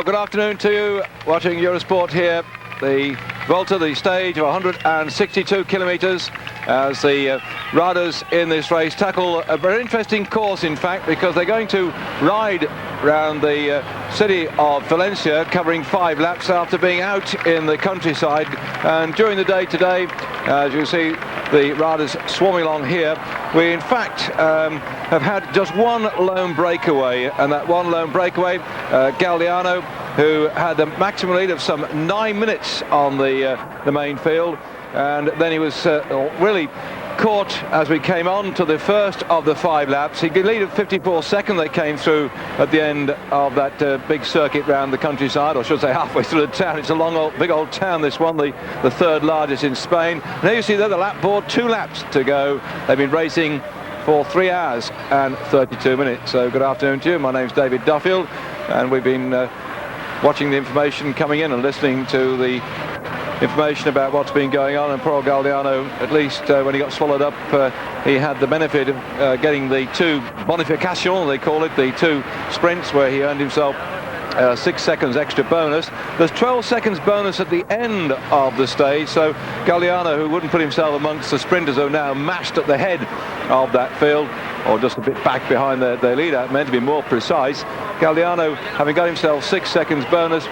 Good afternoon to you watching Eurosport here. The Vuelta, the stage of 162 kilometres as the riders in this race tackle a very interesting course, in fact, because they're going to ride around the city of Valencia, covering 5 laps after being out in the countryside. And during the day today, as you see the riders swarming along here, we in fact have had just one lone breakaway, and that one lone breakaway, Galdiano, who had a maximum lead of some 9 minutes on the main field, and then he was really caught as we came on to the first of the 5 laps. He could lead at 54 seconds. They came through at the end of that big circuit round the countryside, or should I say halfway through the town. It's a long, big old town, this one, the third largest in Spain. And there you see there the lap board, 2 laps to go. They've been racing for 3 hours and 32 minutes. So good afternoon to you. My name's David Duffield, and we've been watching the information coming in and listening to the information about what's been going on. And poor Galdiano, at least when he got swallowed up, he had the benefit of getting the 2 bonifications, they call it, the 2 sprints, where he earned himself 6 seconds extra bonus. There's 12 seconds bonus at the end of the stage, so Galdiano, who wouldn't put himself amongst the sprinters who are now matched at the head of that field, or just a bit back behind their leader, meant to be more precise, Galdiano, having got himself 6 seconds bonus,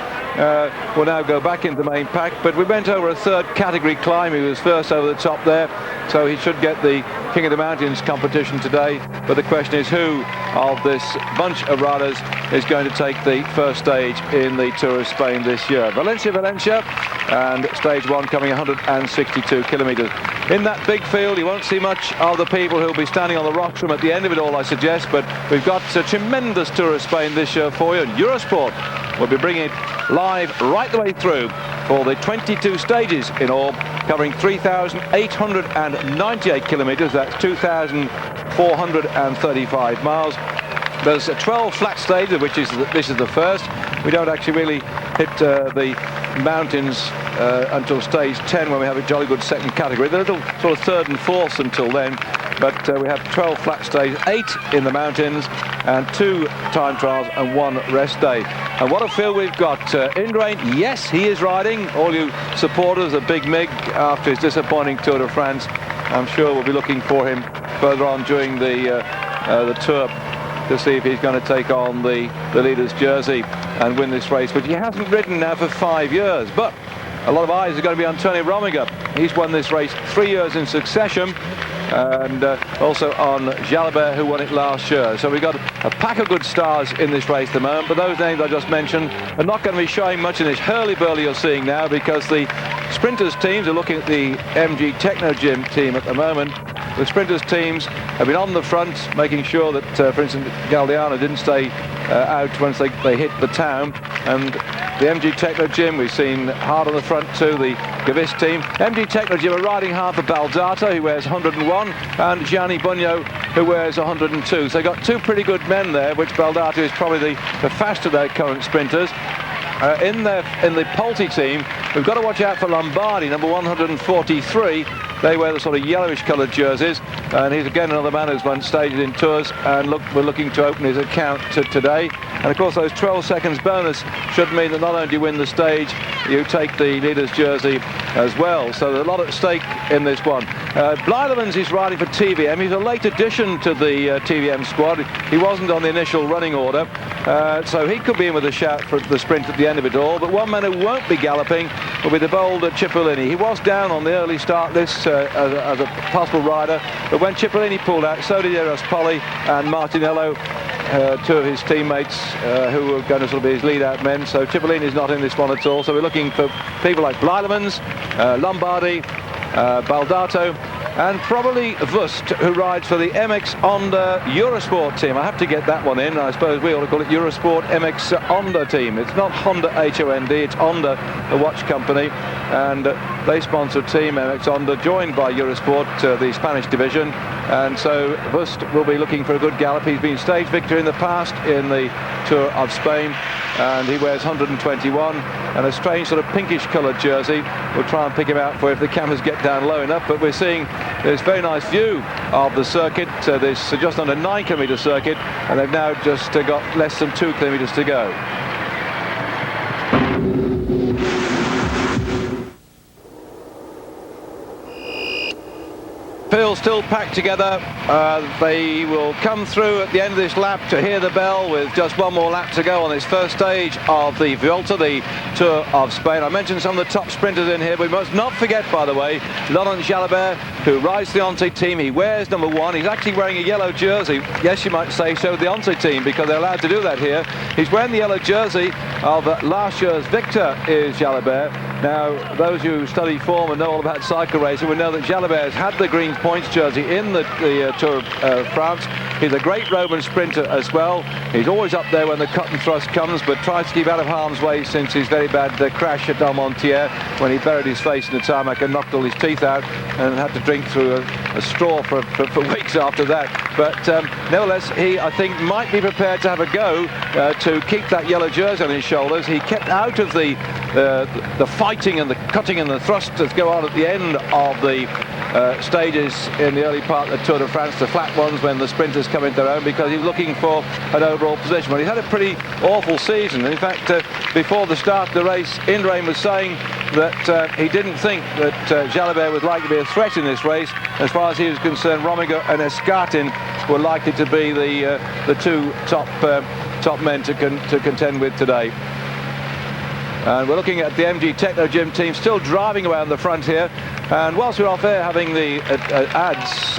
will now go back into the main pack. But we went over a 3rd category climb. He was first over the top there, so he should get the King of the Mountains competition today. But the question is, who of this bunch of riders is going to take the first stage in the Tour of Spain this year? Valencia, and stage 1 coming 162 kilometres. In that big field, you won't see much of the people who'll be standing on the rostrum at the end of it all, I suggest, but we've got a tremendous Tour of Spain this year for you, and Eurosport will be bringing it live right the way through for the 22 stages in all, covering 3,898 kilometres. That's 2,435 miles. There's 12 flat stages, which is this is the first. We don't actually really hit the mountains until stage 10, when we have a jolly good second category. They're a little sort of 3rd and 4th until then, but we have 12 flat stages, 8 in the mountains, and 2 time trials and 1 rest day. And what a field we've got. Indurain, yes, he is riding. All you supporters of Big Mig after his disappointing Tour de France, I'm sure we'll be looking for him further on during the Tour to see if he's going to take on the leader's jersey and win this race, which he hasn't ridden now for 5 years. But a lot of eyes are going to be on Tony Rominger. He's won this race 3 years in succession, and also on Jalabert, who won it last year. So we've got a pack of good stars in this race at the moment, but those names I just mentioned are not going to be showing much in this hurly-burly you're seeing now, because the sprinters teams are looking at the MG Techno Gym team at the moment. The sprinters teams have been on the front, making sure that, for instance, Galdiano didn't stay out once they hit the town. And the MG Techno Gym, we've seen hard on the front too, the Gavis team. MG Techno Gym are riding hard for Baldato, who wears 101, and Gianni Bugno, who wears 102. So they've got 2 pretty good men there, which Baldato is probably the faster of their current sprinters. In the Polti team, we've got to watch out for Lombardi, number 143. They wear the sort of yellowish coloured jerseys, and he's again another man who's won stages in Tours, and we're looking to open his account today. And of course those 12 seconds bonus should mean that not only do you win the stage, you take the leader's jersey as well. So there's a lot at stake in this one. Blylemans is riding for TVM. He's a late addition to the TVM squad. He wasn't on the initial running order, so he could be in with a shout for the sprint at the end of it all. But one man who won't be galloping will be the bold Cipollini. He was down on the early start list as a possible rider, but when Cipollini pulled out, so did Erospoli and Martinello, 2 of his teammates who were going to sort of be his lead-out men. So Cipollini is not in this one at all. So we're looking for people like Blylemans, Lombardi, Baldato, and probably Vust, who rides for the MX Honda Eurosport team. I have to get that one in. I suppose we ought to call it Eurosport MX Honda team. It's not Honda HOND, it's Honda, the watch company, and they sponsor Team MX Honda, joined by Eurosport, the Spanish division. And so Vust will be looking for a good gallop. He's been stage victor in the past in the Tour of Spain, and he wears 121 and a strange sort of pinkish coloured jersey. We'll try and pick him out for if the cameras get down low enough, but we're seeing this very nice view of the circuit, this just under 9 kilometre circuit, and they've now just got less than 2 kilometres to go. still packed together. They will come through at the end of this lap to hear the bell with just one more lap to go on this first stage of the Vuelta, the Tour of Spain. I mentioned some of the top sprinters in here, but we must not forget, by the way, Laurent Jalabert, who rides the Once team. He wears number 1. He's actually wearing a yellow jersey. Yes, you might say so, the Once team, because they're allowed to do that here. He's wearing the yellow jersey of last year's victor is Jalabert. Now, those who study form and know all about cycle racing will know that Jalabert has had the green points jersey in the Tour of France. He's a great Roman sprinter as well. He's always up there when the cut and thrust comes, but tries to keep out of harm's way since his very bad crash at Dalmontier, when he buried his face in the tarmac and knocked all his teeth out and had to drink through a straw for weeks after that. But nevertheless, he, I think, might be prepared to have a go to keep that yellow jersey on his shoulders. He kept out of the fighting and the cutting and the thrust that go on at the end of the stages in the early part of the Tour de France, the flat ones when the sprinters come into their own, because he's looking for an overall position. Well, he's had a pretty awful season. In fact, before the start of the race, Indurain was saying that he didn't think that Jalabert was likely to be a threat in this race. As far as he was concerned, Rominger and Escartin were likely to be the two top men to contend with today. And we're looking at the MG Techno Gym team still driving around the front here. And whilst we're off air having the ads,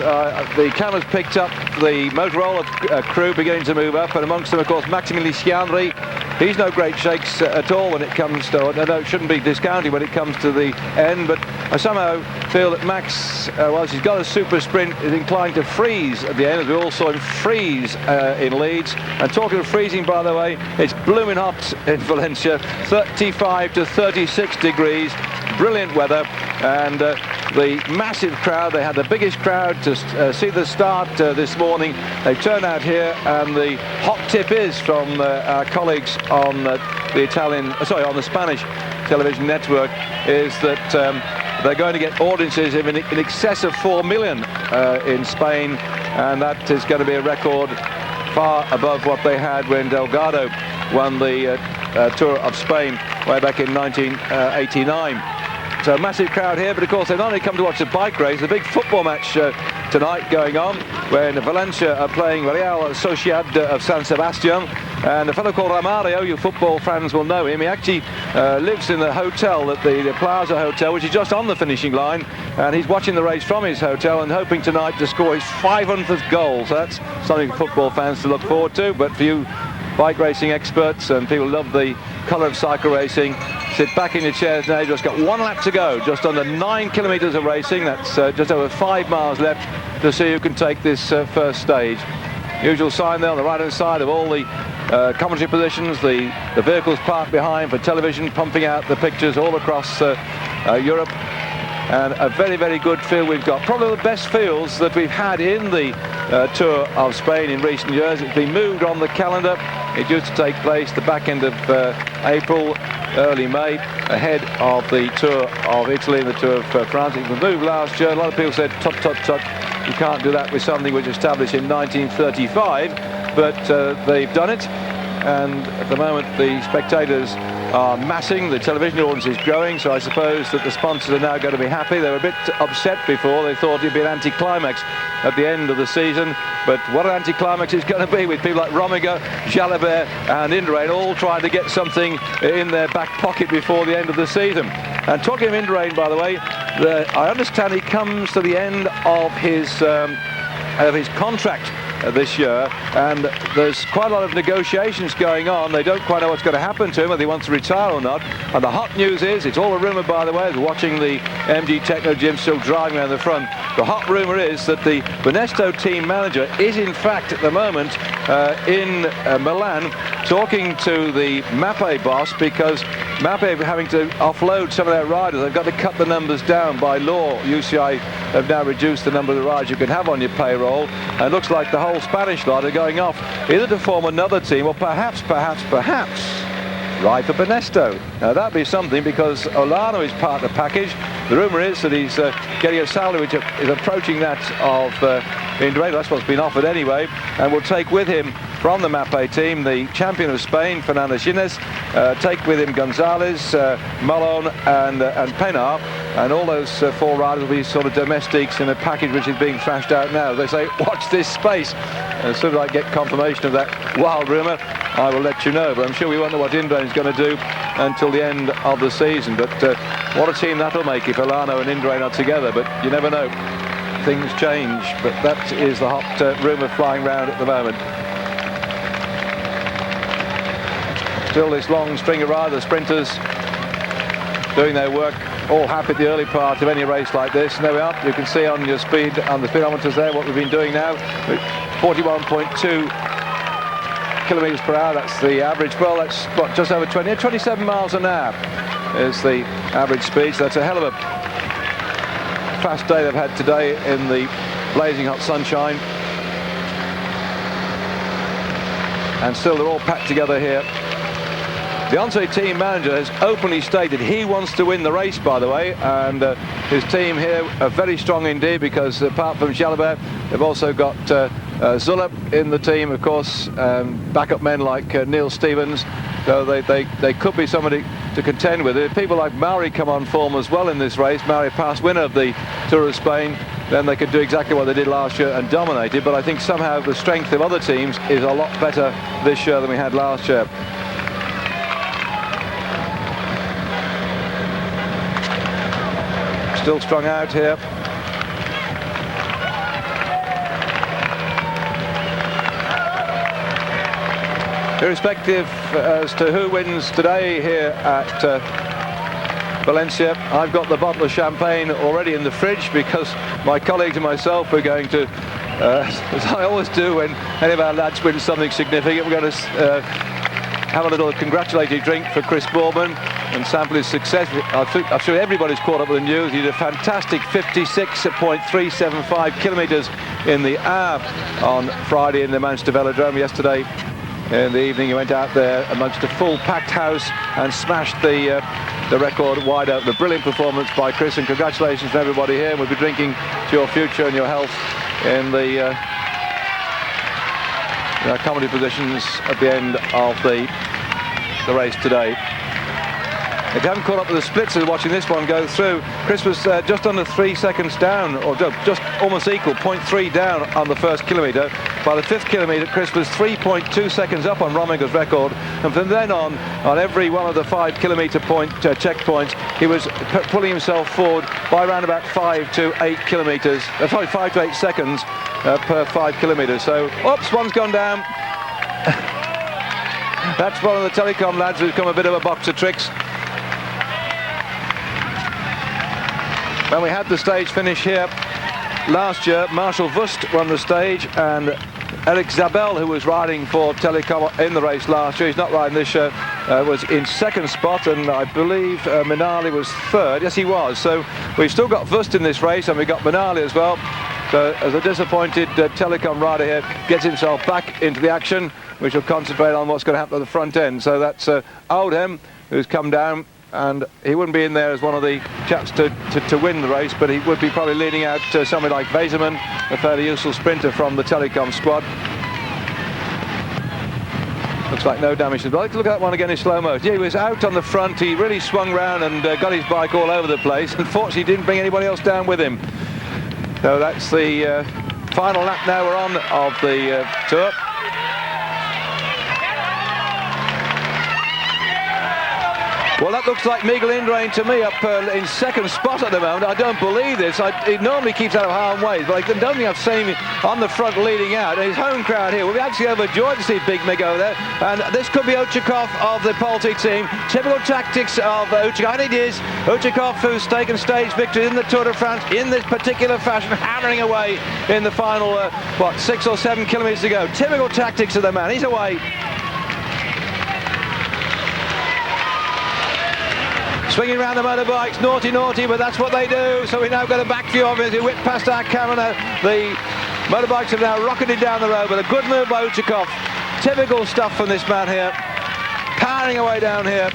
the cameras picked up the Motorola crew beginning to move up, and amongst them, of course, Maximilien Schianri. He's no great shakes at all when it comes to, no, it shouldn't be discounted when it comes to the end, but I somehow feel that Max, whilst he's got a super sprint, is inclined to freeze at the end, as we all saw him freeze in Leeds. And talking of freezing, by the way, it's blooming hot in Valencia, 35 to 36 degrees, brilliant weather, and the massive crowd. They had the biggest crowd to see the start this morning. They've turned out here, and the hot tip is from our colleagues on on the Spanish television network, is that they're going to get audiences in excess of 4 million in Spain, and that is going to be a record far above what they had when Delgado won the Tour of Spain way back in 1989. So a massive crowd here, but of course they've not only come to watch the bike race, the big football match tonight going on, when Valencia are playing Real Sociedad of San Sebastian, and a fellow called Romario, you football fans will know him. He actually lives in the hotel, at the Plaza Hotel, which is just on the finishing line, and he's watching the race from his hotel and hoping tonight to score his 500th goal. So that's something football fans to look forward to. But for you bike racing experts and people who love the colour of cycle racing, sit back in your chairs now. You've just got 1 lap to go, just under 9 kilometres of racing. That's just over 5 miles left to see who can take this first stage. Usual sign there on the right hand side of all the commentary positions, the vehicles parked behind for television, pumping out the pictures all across Europe. And a very, very good field we've got. Probably the best fields that we've had in the Tour of Spain in recent years. It's been moved on the calendar. It used to take place the back end of April, early May, ahead of the Tour of Italy and the Tour of France. It was moved last year. A lot of people said, tut, tut, tut, you can't do that with something which was established in 1935. But they've done it. And at the moment, the spectators are massing, the television audience is growing, so I suppose that the sponsors are now going to be happy. They were a bit upset before. They thought it'd be an anticlimax at the end of the season, but what an anticlimax it's going to be, with people like Rominger, Jalabert and Indurain all trying to get something in their back pocket before the end of the season. And talking of Indurain, by the way, I understand he comes to the end of his contract this year, and there's quite a lot of negotiations going on. They don't quite know what's going to happen to him, whether he wants to retire or not. And the hot news is, it's all a rumour, by the way, watching the MG Techno Gym still driving around the front. The hot rumour is that the Benesto team manager is in fact at the moment in Milan talking to the Mappe boss, because Mappe are having to offload some of their riders. They've got to cut the numbers down by law. UCI have now reduced the number of riders you can have on your payroll, and it looks like the whole Spanish lot are going off either to form another team or perhaps ride for Benesto. Now that'd be something, because Olano is part of the package. The rumour is that he's getting a salary which is approaching that of Indurain. That's what's been offered anyway, and will take with him from the Mappe team the champion of Spain, Fernando Gines, take with him Gonzalez, Malone and Penar, And all those 4 riders will be sort of domestics in a package which is being thrashed out now. They say, watch this space. As soon as I get confirmation of that wild rumour, I will let you know. But I'm sure we won't know what Indurain is going to do until the end of the season. But what a team that'll make if Elano and Indurain are together. But you never know. Things change. But that is the hot rumour flying around at the moment. Still this long string of riders, sprinters, doing their work, all happy at the early part of any race like this. And there we are. You can see on your speed, on the speedometers there, what we've been doing now. 41.2 kilometres per hour. That's the average. Well, that's what, just over 27 miles an hour is the average speed. So that's a hell of a fast day they've had today in the blazing hot sunshine. And still they're all packed together here. The Once team manager has openly stated he wants to win the race, by the way, and his team here are very strong indeed, because apart from Jalabert, they've also got Zülle in the team, of course, backup men like Neil Stevens, so they could be somebody to contend with. If people like Mauri come on form as well in this race, Mauri past winner of the Tour of Spain, then they could do exactly what they did last year and dominate it. But I think somehow the strength of other teams is a lot better this year than we had last year. Still strung out here. Irrespective as to who wins today here at Valencia, I've got the bottle of champagne already in the fridge, because my colleagues and myself are going to, as I always do when any of our lads win something significant, we're going to have a little congratulatory drink for Chris Boardman and sample his success. I'm sure everybody's caught up with the news. He did a fantastic 56.375 kilometres in the hour on Friday in the Manchester Velodrome. Yesterday in the evening he went out there amongst a full packed house and smashed the record wide open. A brilliant performance by Chris, and congratulations to everybody here. We'll be drinking to your future and your health in the comedy positions at the end of the race today. If you haven't caught up with the splits and watching this one go through, Chris was just under 3 seconds down, or just almost equal, 0.3 down on the first kilometre. By the 5th kilometre, Chris was 3.2 seconds up on Romiger's record, and from then on every one of the 5 kilometre point checkpoints, he was pulling himself forward by around about 5 to 8 kilometres, 5 to 8 seconds per 5 kilometres. So, oops, one's gone down. That's one of the telecom lads who's become a bit of a box of tricks. When we had the stage finish here last year, Marshall Vust won the stage, and Eric Zabel, who was riding for Telecom in the race last year, he's not riding this year, was in 2nd spot, and I believe Minali was 3rd. Yes, he was. So we've still got Vust in this race, and we've got Minali as well. So as a disappointed Telecom rider here gets himself back into the action, we shall concentrate on what's going to happen at the front end. So that's Oldham, who's come down, and he wouldn't be in there as one of the chaps to win the race, but he would be probably leading out somebody like Weizmann, a fairly useful sprinter from the Telecom squad. Looks like no damage. I'd like to look at that one again in slow mo. Yeah, he was out on the front, he really swung round and got his bike all over the place. Unfortunately, he didn't bring anybody else down with him. So that's the final lap now we're on of the tour. Well, that looks like Miguel Indurain to me up in 2nd spot at the moment. I don't believe this. He normally keeps out of harm's way, but I don't think I've seen him on the front leading out. And his home crowd here will be absolutely overjoyed to see Big Mig over there. And this could be Uchikov of the Polti team. Typical tactics of Uchikov. And it is Uchikov, who's taken stage victory in the Tour de France in this particular fashion, hammering away in the final, 6 or 7 kilometres to go. Typical tactics of the man. He's away. Swinging around the motorbikes, naughty, but that's what they do. So we now got a back view of it as he whipped past our camera. The motorbikes have now rocketed down the road, but a good move by Uchikov. Typical stuff from this man here. Powering away down here.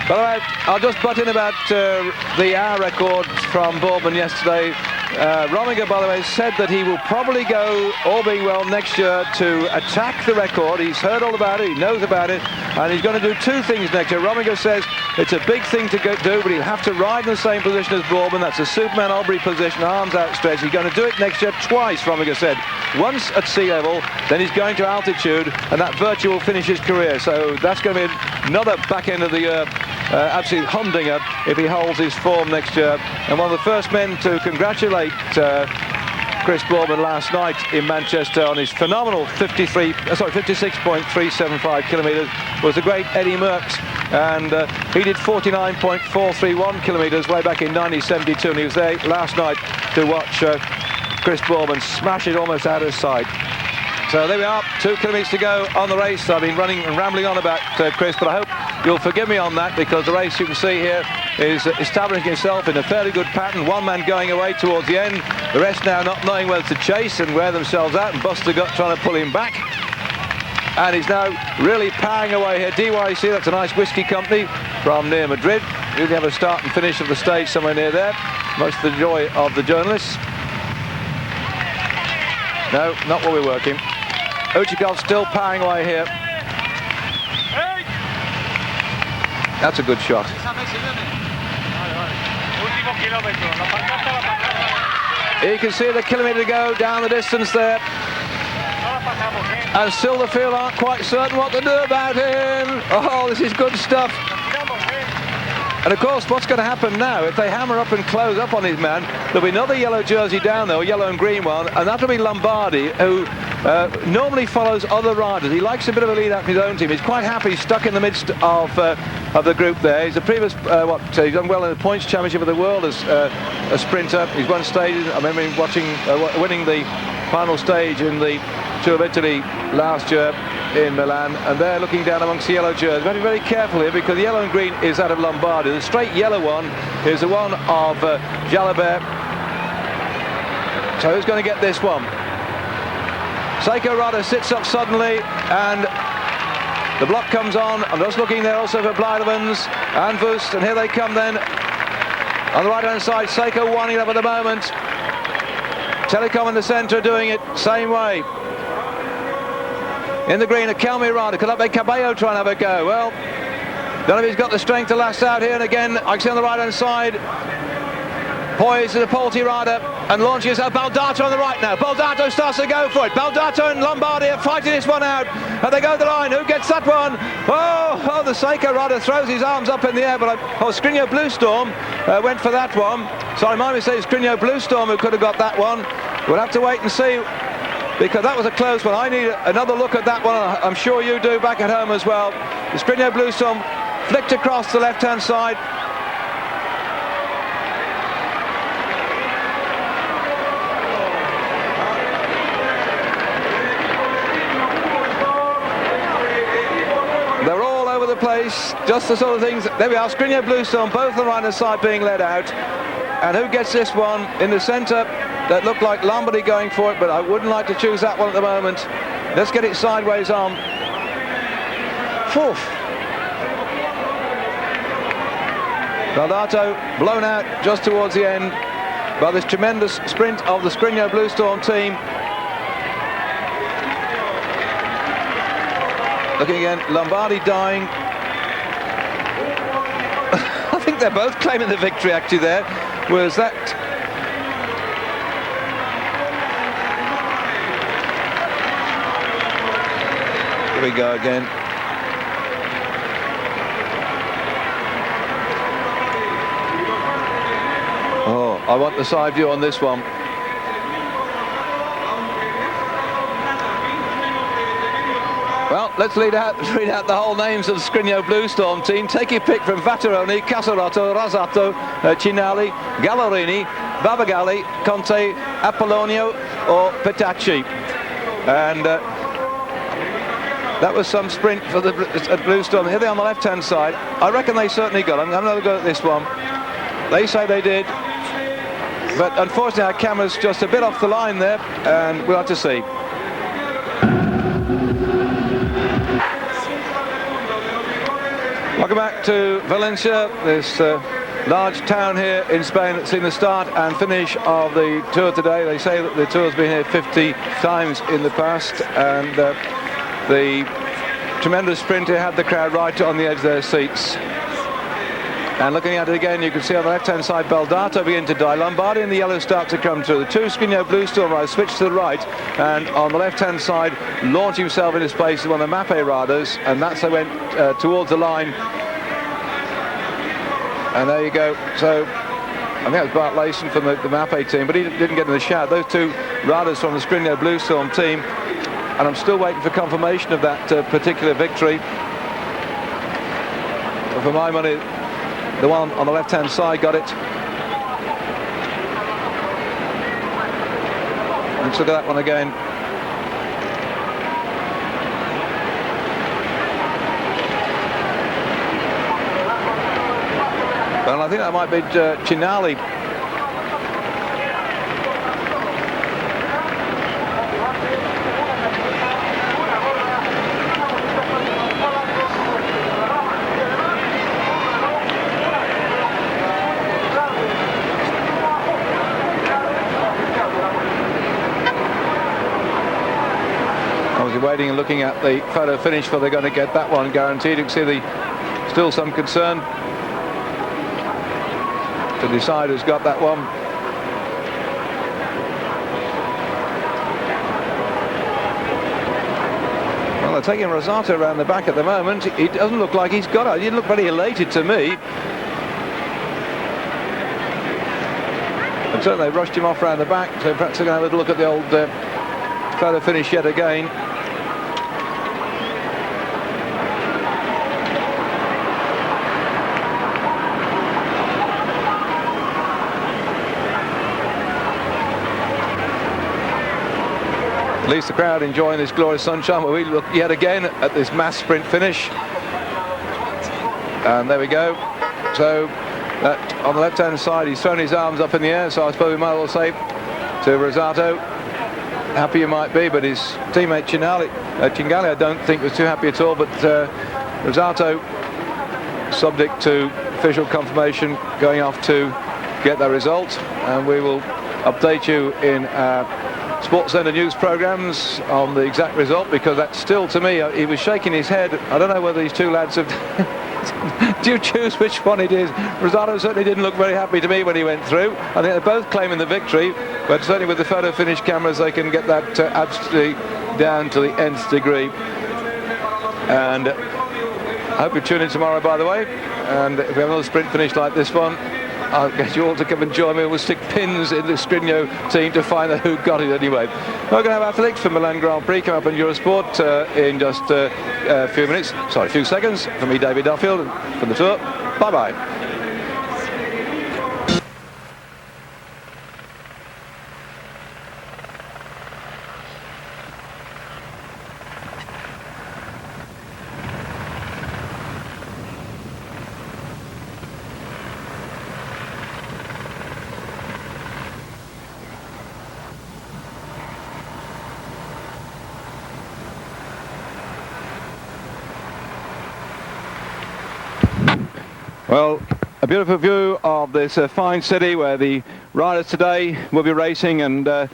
By the way, I'll just butt in about the hour record from Boardman yesterday. Rominger, by the way, said that he will probably go, all being well, next year to attack the record. He's heard all about it, he knows about it, and he's going to do two things next year. Rominger says it's a big thing to do, but he'll have to ride in the same position as Boorman. That's a Superman Aubrey position, arms outstretched. He's going to do it next year twice, Rominger said. Once at sea level, then he's going to altitude, and that virtually will finish his career. So that's going to be another back end of the year, absolute humdinger if he holds his form next year. And one of the first men to congratulate Chris Boorman last night in Manchester on his phenomenal 56.375 kilometres was the great Eddie Merckx, and he did 49.431 kilometres way back in 1972, and he was there last night to watch Chris Boorman smash it almost out of sight. So there we are, 2 kilometres to go on the race. I've been running and rambling on about Chris, but I hope you'll forgive me on that, because the race, you can see here, is establishing itself in a fairly good pattern. One man going away towards the end, the rest now not knowing whether to chase and wear themselves out, and bust the gut trying to pull him back. And he's now really powering away here. DYC, that's a nice whiskey company from near Madrid. We'll have a start and finish of the stage somewhere near there. Most of the joy of the journalists. No, not where we're working. Uchikov still powering away here. That's a good shot. You can see the kilometre to go down the distance there. And still the field aren't quite certain what to do about him. Oh, this is good stuff. And of course, what's going to happen now, if they hammer up and close up on his man, there'll be another yellow jersey down there, or yellow and green one, and that'll be Lombardi, who normally follows other riders. He likes a bit of a lead out from his own team. He's quite happy stuck in the midst of the group there. He's a previous, he's done well in the points championship of the world as a sprinter. He's won stages. I remember him watching, winning the final stage in the Tour of Italy last year in Milan, and they're looking down amongst the yellow jerseys. Very, very careful here, because the yellow and green is that of Lombardi. The straight yellow one is the one of Jalabert. So who's going to get this one? Seiko Rada sits up suddenly, and the block comes on. I'm just looking there also for Bleidemans and Vust, and here they come then. On the right-hand side, Seiko winding up at the moment. Telecom in the centre doing it same way. In the green, a Kelmi rider. Could that be Cabello trying to have a go? Well, don't know if he's got the strength to last out here. And again, I can see on the right-hand side, poised is a Polti rider and launching himself. Baldato on the right now. Baldato starts to go for it. Baldato and Lombardi are fighting this one out. And they go to the line. Who gets that one? Oh, the Seiko rider throws his arms up in the air. But Skriniar Bluestorm went for that one. Sorry, my mistake. Skriniar Bluestorm who could have got that one. We'll have to wait and see, because that was a close one. I need another look at that one. I'm sure you do back at home as well. The Skriniar Bluestorm flicked across the left-hand side. They're all over the place, just the sort of things. There we are, Skriniar Bluestorm, both on the right-hand side being led out. And who gets this one? In the centre, that looked like Lombardi going for it, but I wouldn't like to choose that one at the moment. Let's get it sideways on. Fourth. Baldato blown out just towards the end by this tremendous sprint of the Skriniar Bluestorm team. Looking again, Lombardi dying. I think they're both claiming the victory actually there. Was that... Here we go again. Oh, I want the side view on this one. Well, let's read out the whole names of the Skriniar Bluestorm team. Take your pick from Vattaroni, Casaroto, Rosato, Cinali, Gallerini, Babagalli, Conte, Apollonio or Petacci. And that was some sprint for the Bluestorm. Here they are on the left-hand side. I reckon they certainly got them. I'm going to go at this one. They say they did. But unfortunately, our camera's just a bit off the line there, and we'll have to see. Welcome back to Valencia, this large town here in Spain that's seen the start and finish of the tour today. They say that the tour's been here 50 times in the past, and the tremendous sprint. He had the crowd right on the edge of their seats. And looking at it again, you can see on the left-hand side, Baldato begin to die. Lombardi and the yellow start to come through. The two Scrigno blue still rise, switch to the right. And on the left-hand side, launch himself in his place is one of the Mappe riders. And that's they went towards the line. And there you go. So I think that was Bart Layson from the Mappe team, but he didn't get in the shout. Those two riders from the Scrigno blue storm team. And I'm still waiting for confirmation of that particular victory. But for my money, the one on the left-hand side got it. Let's look at that one again. Well, I think that might be Cinali. Waiting and looking at the photo finish for they're going to get that one guaranteed. You can see still some concern to decide who's got that one. Well, they're taking Rosato around the back at the moment. He doesn't look like he's got it. He didn't look very elated to me. And certainly they rushed him off around the back, so perhaps they're going to have a look at the old photo finish yet again. At least the crowd enjoying this glorious sunshine. Well, we look yet again at this mass sprint finish. And there we go. So that on the left-hand side, he's thrown his arms up in the air. So I suppose we might as well say to Rosato, happy you might be, but his teammate Cingali, I don't think was too happy at all. But Rosato, subject to official confirmation, going off to get that result. And we will update you in Sports Centre news programmes on the exact result, because that's still, to me, he was shaking his head. I don't know whether these two lads have do you choose which one it is? Rosato certainly didn't look very happy to me when he went through. I think they're both claiming the victory, but certainly with the photo finish cameras they can get that absolutely down to the nth degree. And I hope you tune in tomorrow, by the way, and if we have another sprint finish like this one, I'll get you all to come and join me. We'll stick pins in the Scrigno team to find out who got it anyway. We're going to have athletics from Milan Grand Prix come up on Eurosport in just a few seconds. From me, David Duffield, from the Tour. Bye-bye. Well, a beautiful view of this fine city where the riders today will be racing, and they're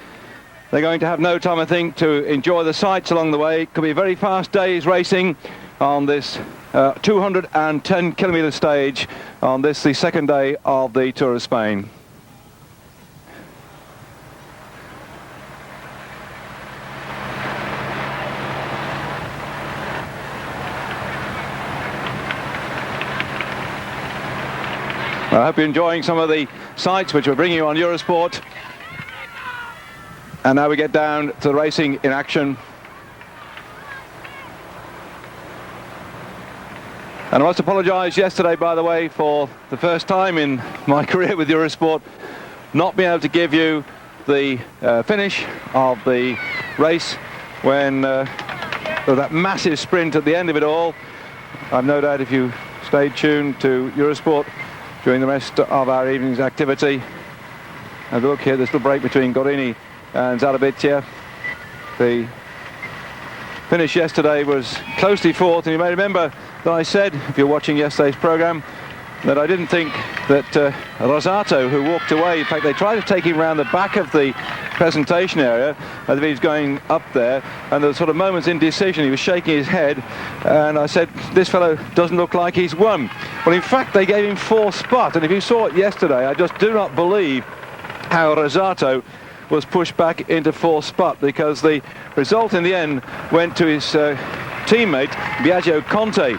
going to have no time, I think, to enjoy the sights along the way. It could be a very fast day's racing on this 210 kilometre stage on this, the second day of the Tour of Spain. I hope you're enjoying some of the sights which we're bringing you on Eurosport. And now we get down to the racing in action. And I must apologise yesterday, by the way, for the first time in my career with Eurosport, not being able to give you the finish of the race when there was that massive sprint at the end of it all. I've no doubt if you stayed tuned to Eurosport during the rest of our evening's activity. And look here, this little break between Gorini and Zarabitia. The finish yesterday was closely fought, and you may remember that I said, if you're watching yesterday's programme, that I didn't think that Rosato, who walked away, in fact they tried to take him around the back of the presentation area as if he's going up there, and there were sort of moments indecision. He was shaking his head, and I said, this fellow doesn't look like he's won. Well, in fact they gave him 4th spot, and if you saw it yesterday, I just do not believe how Rosato was pushed back into 4th spot, because the result in the end went to his teammate Biagio Conte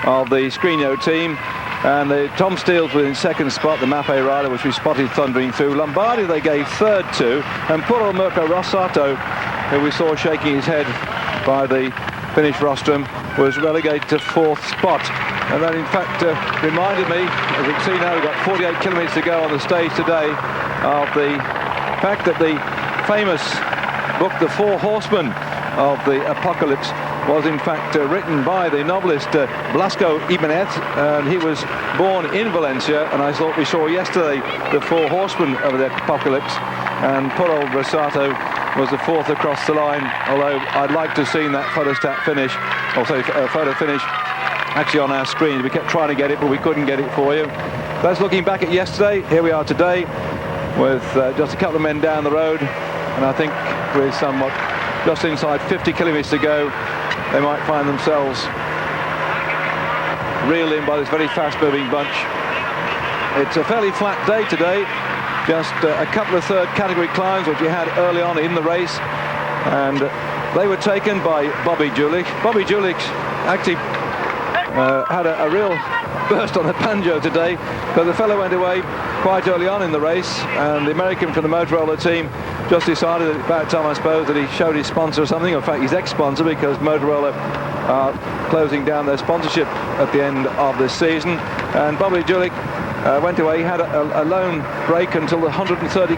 of the Scrigno team, and Tom Steele's was in 2nd spot, the Mappe rider, which we spotted thundering through. Lombardi they gave 3rd to, and poor Mirko Rosato, who we saw shaking his head by the Finnish rostrum, was relegated to 4th spot. And that in fact reminded me, as you can see now, we've got 48 kilometres to go on the stage today, of the fact that the famous book, The Four Horsemen of the Apocalypse, was in fact written by the novelist Blasco Ibáñez, and he was born in Valencia, and I thought we saw yesterday the 4 horsemen of the Apocalypse, and poor old Rosato was the 4th across the line, although I'd like to have seen that photostat finish, or sorry, photo finish actually on our screen. We kept trying to get it, but we couldn't get it for you. That's looking back at yesterday. Here we are today with just a couple of men down the road, and I think with somewhat just inside 50 kilometres to go, they might find themselves reeled in by this very fast-moving bunch. It's a fairly flat day today, just a couple of 3rd category climbs which we had early on in the race, and they were taken by Bobby Julich. Bobby Julich actually had a real burst on the banjo today, because the fellow went away quite early on in the race, and the American from the Motorola team just decided at about time, I suppose, that he showed his sponsor or something, or in fact his ex-sponsor, because Motorola are closing down their sponsorship at the end of this season. And Bobby Julich went away. He had a lone break until the 130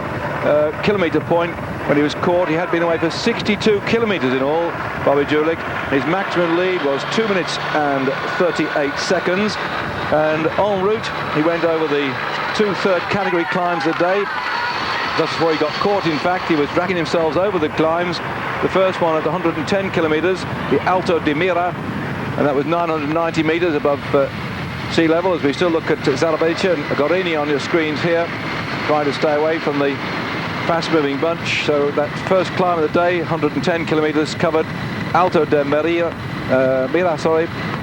kilometre point when he was caught. He had been away for 62 kilometres in all, Bobby Julich. His maximum lead was 2 minutes and 38 seconds. And en route, he went over the 2 3rd category climbs a day. Just before he got caught, in fact, he was dragging himself over the climbs. The first one at 110 kilometres, the Alto di Mira, and that was 990 metres above sea level, as we still look at Zalabecha and Gorini on your screens here, trying to stay away from the fast-moving bunch. So that first climb of the day, 110 kilometres covered, Alto de Mira,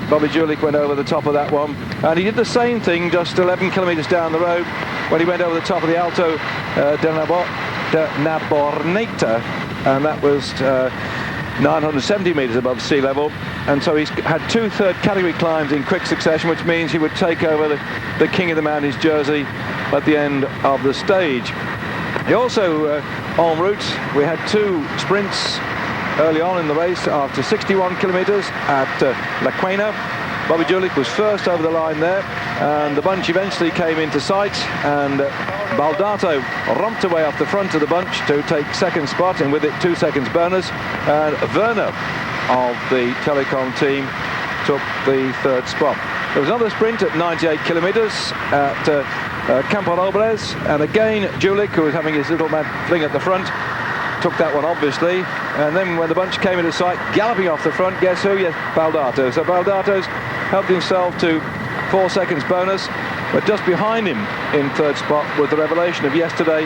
Bobby Julich went over the top of that one, and he did the same thing just 11 kilometres down the road when he went over the top of the Alto de Naborneta, and that was 970 metres above sea level. And so he's had 2 3rd category climbs in quick succession, which means he would take over the King of the Mountains jersey at the end of the stage. He also, en route, we had 2 sprints early on in the race after 61 kilometres at La Quena. Bobby Julich was first over the line there, and the bunch eventually came into sight, and Baldato romped away off the front of the bunch to take 2nd spot, and with it 2 seconds bonus, and Werner of the Telecom team took the 3rd spot. There was another sprint at 98 kilometres at Campo Robles, and again Julich, who was having his little mad fling at the front, took that one obviously, and then when the bunch came into sight, galloping off the front, guess who? Yes, Baldato. So Baldato's helped himself to 4 seconds bonus, but just behind him in 3rd spot was the revelation of yesterday,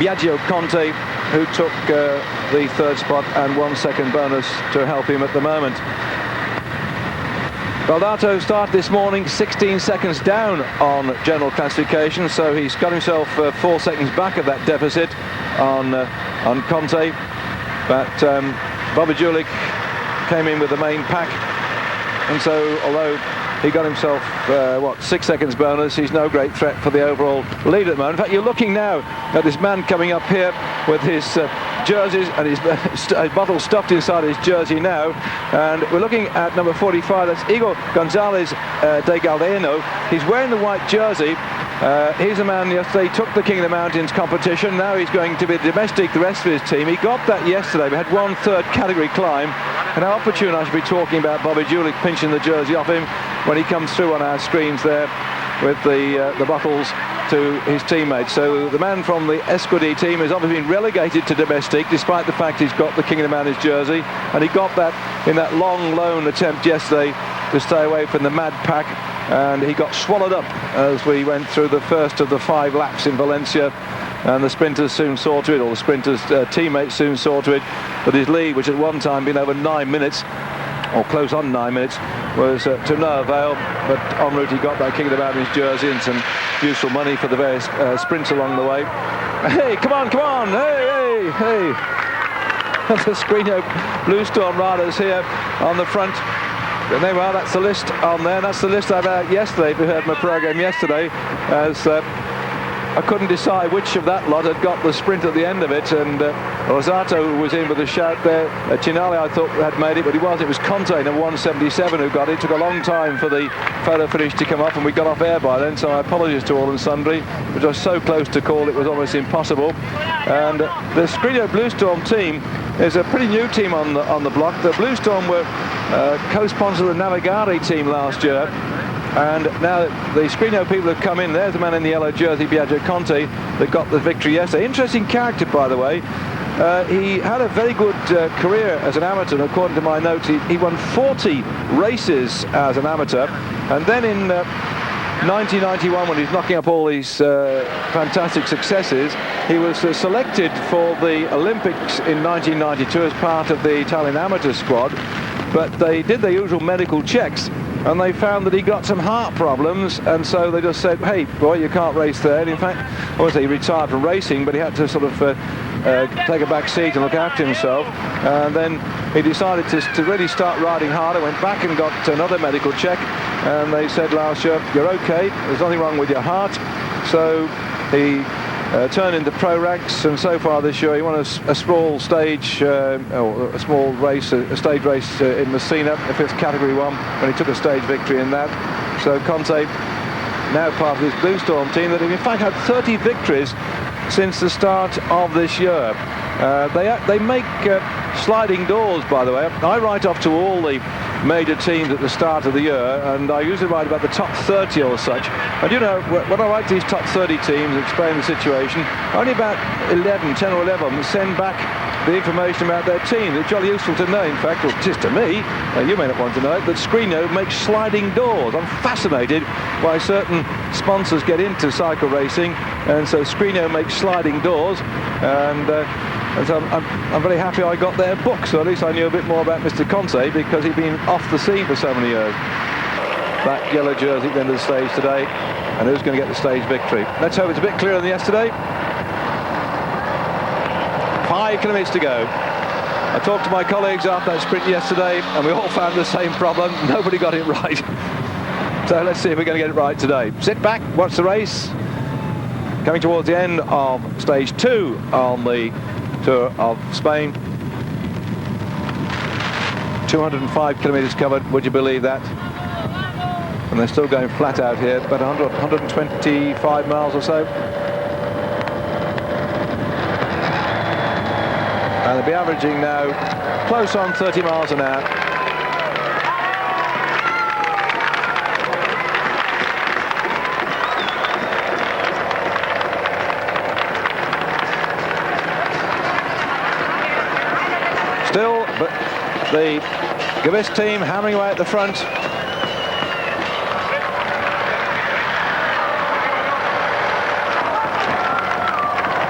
Biagio Conte, who took the 3rd spot and 1 second bonus to help him at the moment. Baldato started this morning 16 seconds down on general classification, so he's got himself 4 seconds back of that deficit on Conte. But Bobby Julich came in with the main pack, and so although he got himself 6 seconds bonus, he's no great threat for the overall lead at the moment. In fact, you're looking now at this man coming up here with his jerseys and his bottle stuffed inside his jersey now, and we're looking at number 45. That's Igor Gonzalez de Galdeano. He's wearing the white jersey. He's a man yesterday took the King of the Mountains competition. Now he's going to be domestic the rest of his team. He got that yesterday. We had 1 3rd category climb, and how opportune I should be talking about Bobby Julich pinching the jersey off him when he comes through on our screens there with the bottles to his teammates. So the man from the Escudi team has obviously been relegated to domestic, despite the fact he's got the King of the Mountains jersey, and he got that in that long lone attempt yesterday to stay away from the mad pack and he got swallowed up as we went through the first of the 5 laps in Valencia, and the sprinters soon saw to it, or the sprinters' teammates soon saw to it, that his lead, which at one time been over 9 minutes, or close on 9 minutes, was to no avail. But en route he got that, kicking about in his jersey and some useful money for the various sprints along the way. Hey, come on, hey, hey. The Skrino Blue Storm riders here on the front. And there we are, that's the list on there. That's the list I had out yesterday, if you heard my programme yesterday, as I couldn't decide which of that lot had got the sprint at the end of it, and Rosato was in with a shout there. Chinale, I thought, had made it, but he was. It was Conte, number 177, who got it. It took a long time for the photo finish to come up, and we got off air by then, so I apologise to all and sundry, which was so close to call it was almost impossible. And the Skrino Blue Storm team is a pretty new team on the block. The Blue Storm were co-sponsor of the Navigare team last year, and now the Skrino people have come in. There's the man in the yellow jersey, Bjarne Riis, that got the victory yesterday. Interesting character, by the way. He had a very good career as an amateur, and according to my notes, he won 40 races as an amateur, and then in 1991, when he was knocking up all these fantastic successes, he was selected for the Olympics in 1992 as part of the Italian amateur squad, but they did their usual medical checks, and they found that he got some heart problems, and so they just said, hey boy, you can't race there. And in fact, obviously he retired from racing, but he had to sort of take a back seat and look after himself, and then he decided to really start riding harder, went back and got another medical check, and they said last year, you're okay, there's nothing wrong with your heart. So he turned into pro ranks, and so far this year he won a small stage, a small race, a stage race in Messina, a 5th category 1, when he took a stage victory in that. So Conte, now part of this Blue Storm team that have in fact had 30 victories since the start of this year. They make sliding doors, by the way. I write off to all the major teams at the start of the year, and I usually write about the top 30 or such. And you know, when I write these top 30 teams and explain the situation, only about 10 or 11 send back the information about their team. It's jolly useful to know, in fact, well, just to me, you may not want to know it, that Skrino makes sliding doors. I'm fascinated why certain sponsors get into cycle racing, and so Skrino makes sliding doors, and so I'm very happy I got their book, so at least I knew a bit more about Mr. Conte, because he'd been off the scene for so many years. That yellow jersey at the end of the stage today, and who's going to get the stage victory? Let's hope it's a bit clearer than yesterday. 5 kilometres to go. I talked to my colleagues after that sprint yesterday, and we all found the same problem. Nobody got it right. So let's see if we're going to get it right today. Sit back, watch the race. Coming towards the end of stage 2 on the Tour of Spain. 205 kilometres covered, would you believe that? And they're still going flat out here, about 125 miles or so. And they'll be averaging now close on 30 miles an hour. Still, but the Gavis team hammering away at the front.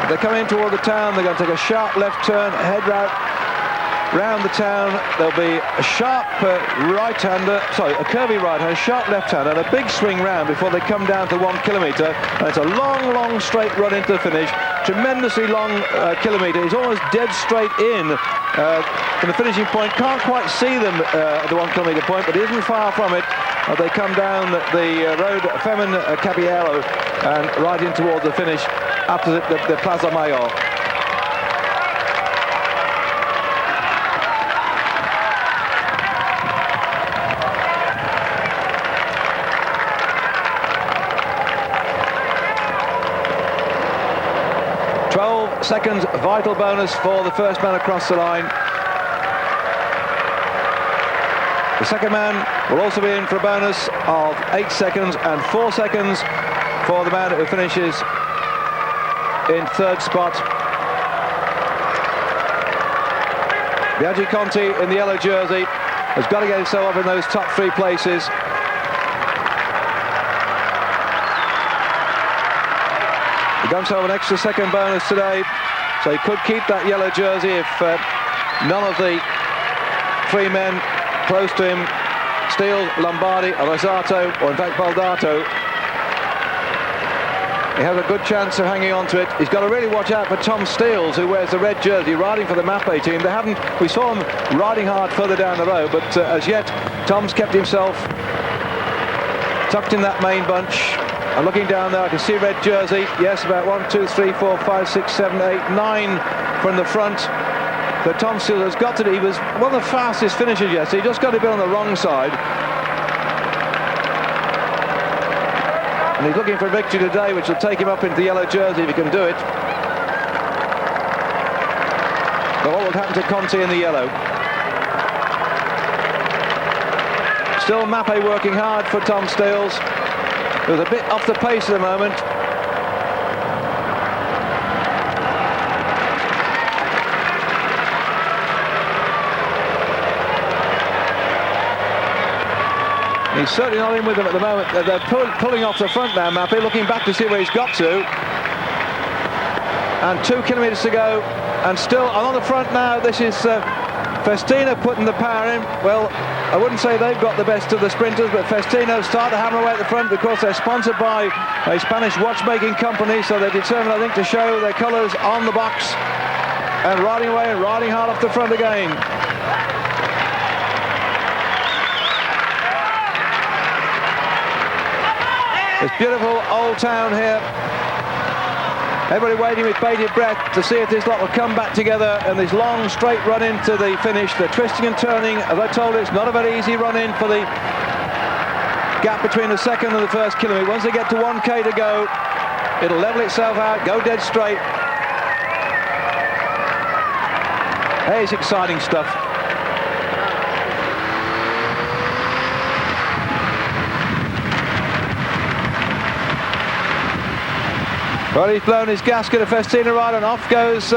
They're coming in toward the town. They're going to take a sharp left turn, head round the town. There'll be a sharp right-hander, sorry, a curvy right-hander, sharp left-hander, and a big swing round before they come down to 1 kilometre. And it's a long, long straight run into the finish. Tremendously long kilometre. He's almost dead straight in from the finishing point. Can't quite see them at the 1 kilometre point, but he isn't far from it. They come down the road Femin Caballero and right in towards the finish after the Plaza Mayor. Seconds vital bonus for the first man across the line. The second man will also be in for a bonus of 8 seconds, and 4 seconds for the man who finishes in 3rd spot. Biaggi Conti in the yellow jersey has got to get himself up in those top 3 places. comes home an extra second bonus today, so he could keep that yellow jersey if none of the three men close to him, Steele, Lombardi, Rosato, or in fact Baldato, he has a good chance of hanging on to it. He's got to really watch out for Tom Steeles, who wears the red jersey, riding for the Mappe team. We saw him riding hard further down the road, but as yet, Tom's kept himself tucked in that main bunch. And looking down there, I can see red jersey. Yes, about 1, 2, 3, 4, 5, 6, 7, 8, 9 from the front. But Tom Steele has got to do. He was one of the fastest finishers yesterday. He just got to be on the wrong side. And he's looking for a victory today, which will take him up into the yellow jersey if he can do it. But what will happen to Conti in the yellow? Still Mappe working hard for Tom Steeles. It was a bit off the pace at the moment. He's certainly not in with them at the moment. They're pulling off the front now, Mappe, looking back to see where he's got to. And 2 kilometres to go, and still on the front now. This is Festina putting the power in. Well, I wouldn't say they've got the best of the sprinters, but Festino start to hammer away at the front. Of course, they're sponsored by a Spanish watchmaking company, so they're determined, I think, to show their colours on the box. And riding away and riding hard off the front again. It's beautiful old town here. Everybody waiting with bated breath to see if this lot will come back together and this long straight run into the finish. They're twisting and turning. As I told you, it's not a very easy run in for the gap between the second and the first kilometre. Once they get to 1k to go, it'll level itself out, go dead straight. Hey, it's exciting stuff. Well, he's blown his gasket, a Festina rider, and off goes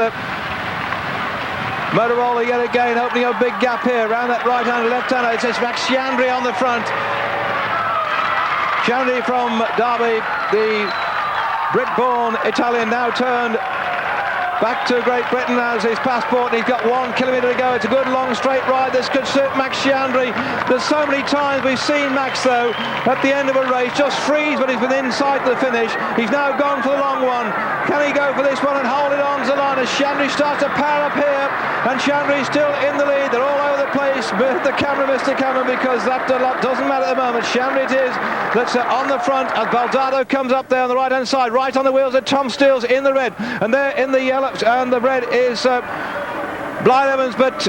Motorola yet again, opening a big gap here around that right-hander, left-hander. It says Max Chiandri on the front. Chiandri from Derby, the Brit-born Italian, now turned back to Great Britain as his passport, and he's got 1 kilometre to go. It's a good long straight ride. This could suit Max Chiandri. There's so many times we've seen Max, though, at the end of a race just freeze when he's been inside the finish. He's now gone for the long one. Can he go for this one and hold it on to the line as Chiandri starts to power up here? And Chiandri's still in the lead. They're all over the place. The camera, Mr. Cameron, because that doesn't matter at the moment. Chiandri it is that's on the front, and Baldato comes up there on the right-hand side, right on the wheels of Tom Steeles in the red, and there in the yellow. And the red is Blind Evans, but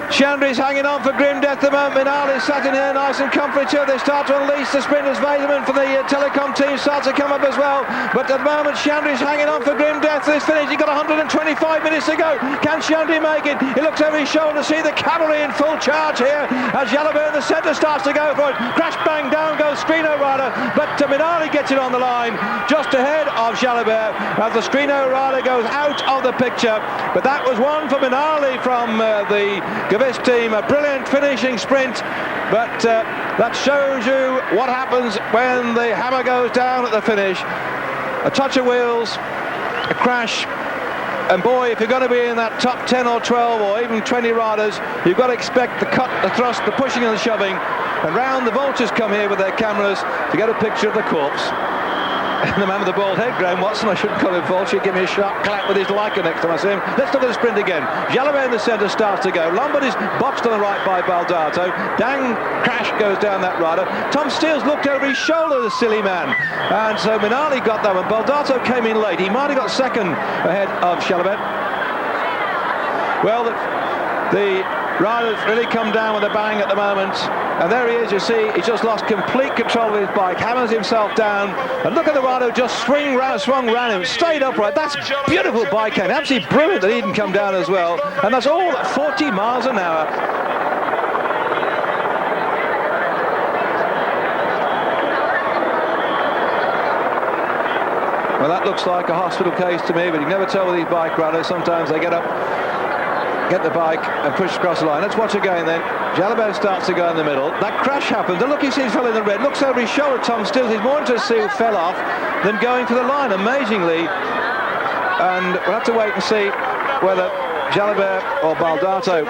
Chiandri's hanging on for grim death at the moment. Minardi's sat in here nice and comfy too. They start to unleash the sprinters. Vaderman for the telecom team starts to come up as well. But at the moment, Chiandri's hanging on for grim death to this finish. He's got 125 minutes to go. Can Chiandri make it? He looks over his shoulder to see the cavalry in full charge here as Jalabert in the centre starts to go for it. Crash bang, down goes Skrino rider, but Minardi gets it on the line just ahead of Jalabert as the Skrino rider goes out of the picture. But that was one for Minardi from the Gavis team, a brilliant finishing sprint, but that shows you what happens when the hammer goes down at the finish. A touch of wheels, a crash, and boy, if you're going to be in that top 10 or 12 or even 20 riders, you've got to expect the cut, the thrust, the pushing and the shoving. And round the vultures come here with their cameras to get a picture of the corpse. And the man with the bald head, Graham Watson, I shouldn't call him vulture, give me a sharp clap with his Leica next time I see him. Let's look at the sprint again. Jalabert in the centre starts to go. Lombardy's boxed on the right by Baldato. Dang crash goes down that rider. Tom Steeles looked over his shoulder, the silly man. And so Minardi got that one. Baldato came in late. He might have got second ahead of Jalabert. Well, the rider's really come down with a bang at the moment. And there he is, you see, he's just lost complete control of his bike, hammers himself down, and look at the rider just swung round him, straight upright. That's beautiful bike hand, absolutely brilliant that he didn't come down as well, and that's all at 40 miles an hour. Well, that looks like a hospital case to me, but you can never tell with these bike riders. Sometimes they get up get the bike and push across the line. Let's watch again then. Jalabert starts to go in the middle. That crash happened. Look, he sees fell in the red. Looks over his shoulder. Tom Stills. He's more interested to see who fell off than going for the line, amazingly. And we'll have to wait and see whether Jalabert or Baldato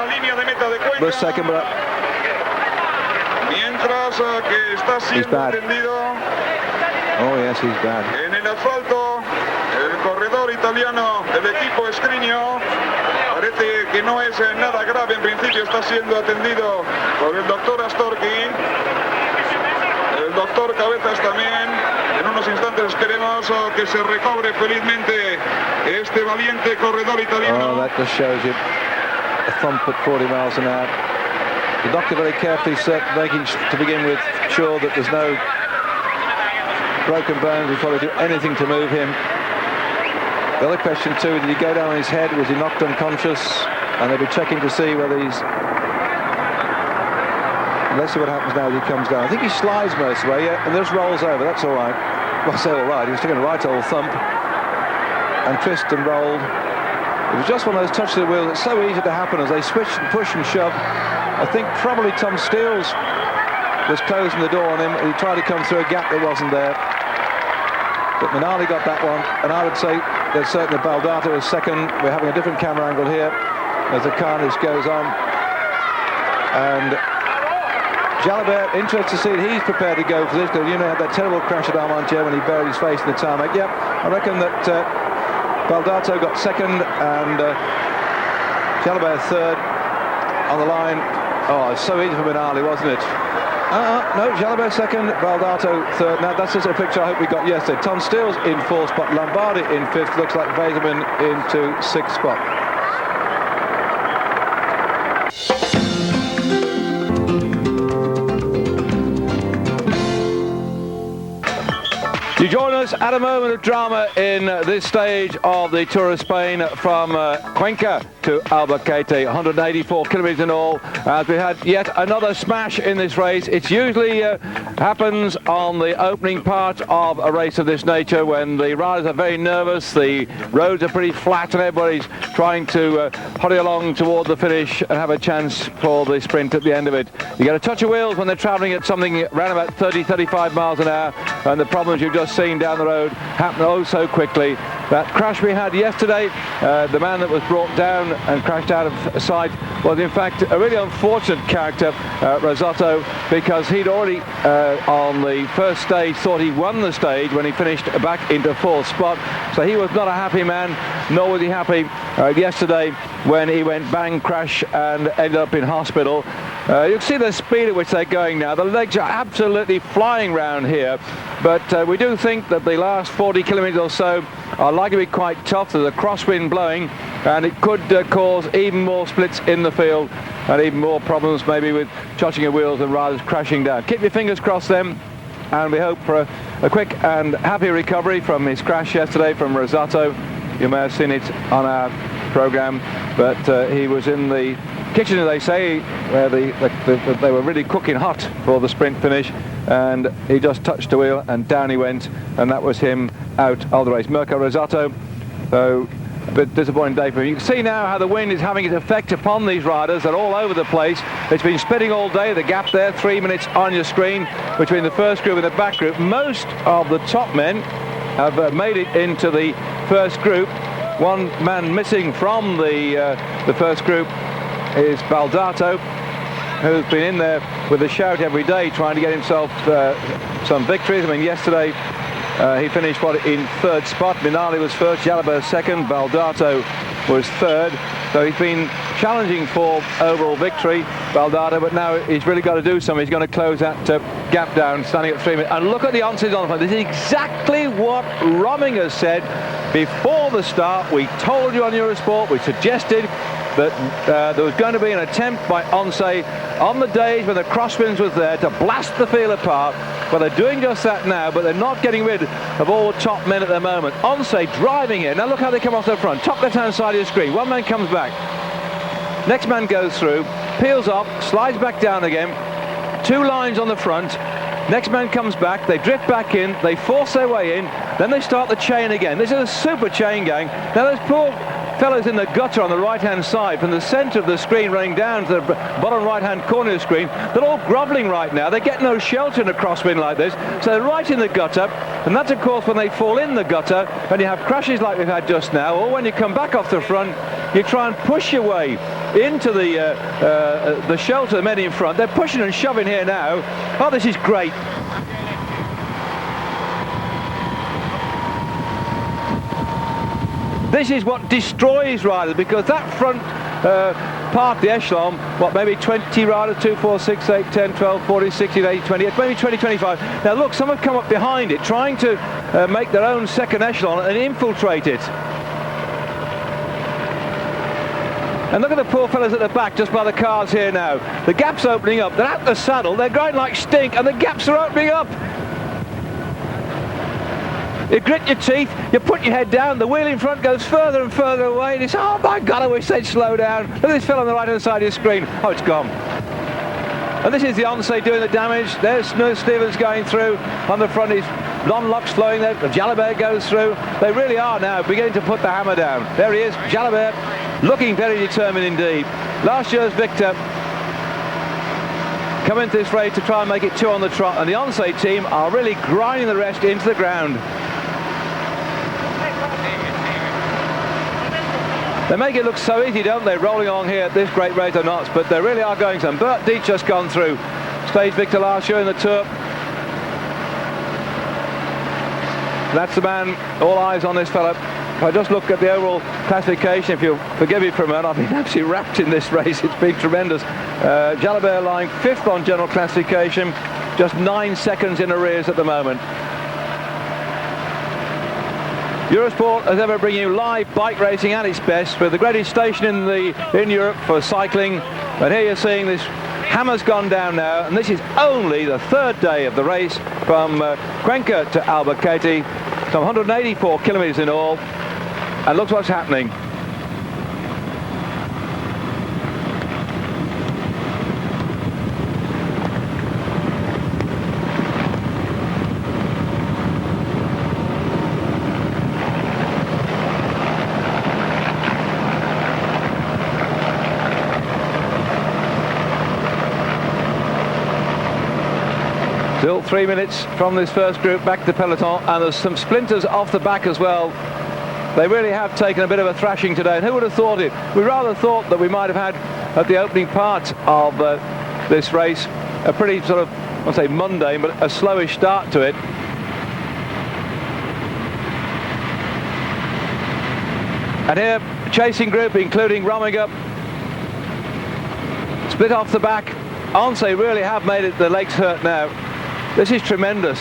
was second. But he's bad. Oh yes, he's bad. En el asfalto, el corredor italiano del equipo Escriño parece que no es nada grave. En principio está siendo atendido por el doctor Astorqui, el doctor Cabezas también. En unos instantes esperemos que se recobre felizmente este valiente corredor italiano. Oh, that just shows you a thump at 40 miles an hour. The doctor very carefully making to begin with sure that there's no broken bones before they do anything to move him. The other question too, did he go down on his head? Was he knocked unconscious? And they'll be checking to see whether he's... Let's see what happens now as he comes down. I think he slides most of the way, yeah, and just rolls over. That's all right. Well, I say all right. He was taking a right old thump and twist and rolled. It was just one of those touches of the wheel that's so easy to happen as they switch and push and shove. I think probably Tom Stills was closing the door on him. He tried to come through a gap that wasn't there. But Minali got that one, and I would say that certainly Baldato is second. We're having a different camera angle here as the carnage goes on. And Jalabert, interested to see that he's prepared to go for this, because you know that terrible crash at Armentières when he buried his face in the tarmac. Yep, I reckon that Baldato got second and Jalabert third on the line. Oh, it's so easy for Minali, wasn't it? No, Jalabert second, Baldato third. Now that's just a picture I hope we got yesterday. Tom Stills in fourth spot, Lombardi in fifth. Looks like Weserman into sixth spot. You join us at a moment of drama in this stage of the Tour of Spain from Cuenca to Albuquerque, 184 kilometres in all, as we had yet another smash in this race. It usually happens on the opening part of a race of this nature when the riders are very nervous, the roads are pretty flat and everybody's trying to hurry along toward the finish and have a chance for the sprint at the end of it. You get a touch of wheels when they're travelling at something around about 30-35 miles an hour, and the problems you've just seen down the road happen oh so quickly. That crash we had yesterday, the man that was brought down and crashed out of sight was in fact a really unfortunate character, Risotto, because he'd already on the first stage thought he won the stage when he finished back into fourth spot. So he was not a happy man, nor was he happy yesterday when he went bang crash and ended up in hospital. You can see the speed at which they're going now. The legs are absolutely flying round here, but we do think that the last 40 kilometres or so are likely to be quite tough. There's a crosswind blowing, and it could cause even more splits in the field and even more problems maybe with touching of wheels and riders crashing down. Keep your fingers crossed then, and we hope for a quick and happy recovery from his crash yesterday from Risotto. You may have seen it on our programme, but he was in the kitchen, as they say, where they were really cooking hot for the sprint finish, and he just touched the wheel and down he went, and that was him out of the race. Mirko Risotto, so a bit disappointing day for him. You can see now how the wind is having its effect upon these riders. They're all over the place. It's been splitting all day. The gap there, 3 minutes on your screen between the first group and the back group. Most of the top men have made it into the first group. One man missing from the first group is Baldato, who's been in there with a shout every day trying to get himself some victories. I mean, yesterday he finished in third spot. Minali was first, Jalabert second, Baldato was third. So he's been challenging for overall victory, Baldato, but now he's really got to do something. He's going to close that gap down, standing at 3 minutes. And look at the answers on the front. This is exactly what Romming has said before the start. We told you on Eurosport, we suggested that there was going to be an attempt by Once on the days when the Crosswinds was there to blast the field apart. Well, they're doing just that now, but they're not getting rid of all the top men at the moment. Once driving in. Now look how they come off the front. Top left-hand side of your screen. One man comes back. Next man goes through, peels off, slides back down again. Two lines on the front. Next man comes back, they drift back in, they force their way in, then they start the chain again. This is a super chain gang. Now there's poor fellows in the gutter on the right-hand side, from the centre of the screen running down to the bottom right-hand corner of the screen, they're all grovelling right now. They get no shelter in a crosswind like this, so they're right in the gutter, and that's of course when they fall in the gutter, and you have crashes like we've had just now, or when you come back off the front, you try and push your way into the shelter of the men in front. They're pushing and shoving here now. Oh, this is great. This is what destroys riders, because that front part, the echelon, what, maybe 20 riders, 2, 4, 6, 8, 10, 12, 14, 16, 18, 20, maybe 20, 25. Now look, some have come up behind it, trying to make their own second echelon and infiltrate it. And look at the poor fellas at the back, just by the cars here now. The gap's opening up, they're at the saddle, they're going like stink, and the gaps are opening up. You grit your teeth, you put your head down, the wheel in front goes further and further away, and it's, oh my God, I wish they'd slow down. Look at this fellow on the right-hand side of the screen. Oh, it's gone. And this is the Onse doing the damage. There's Stevens going through. On the front is Lonlock's flowing there. Jalabert goes through. They really are now beginning to put the hammer down. There he is, Jalabert, looking very determined indeed. Last year's victor come into this race to try and make it 2 on the trot, and the Onse team are really grinding the rest into the ground. They make it look so easy, don't they, rolling along here at this great rate of knots, but they really are going some. Bert Dietz just gone through, stage victor last year in the Tour. That's the man, all eyes on this fella. If I just look at the overall classification, if you'll forgive me for a moment, I've been absolutely wrapped in this race. It's been tremendous. Jalabert lying 5th on general classification, just 9 seconds in arrears at the moment. Eurosport as ever bringing you live bike racing at its best, with the greatest station in Europe for cycling. And here you're seeing this hammer's gone down now, and this is only the 3rd day of the race from Cuenca to Albuquerque, some 184 kilometers in all, and look what's happening. Still 3 minutes from this first group back to peloton, and there's some splinters off the back as well. They really have taken a bit of a thrashing today, and who would have thought it? We rather thought that we might have had at the opening part of this race a pretty sort of, I won't say mundane, but a slowish start to it. And here, chasing group including Rominger, split off the back. Onse really have made it, the legs hurt now. This is tremendous.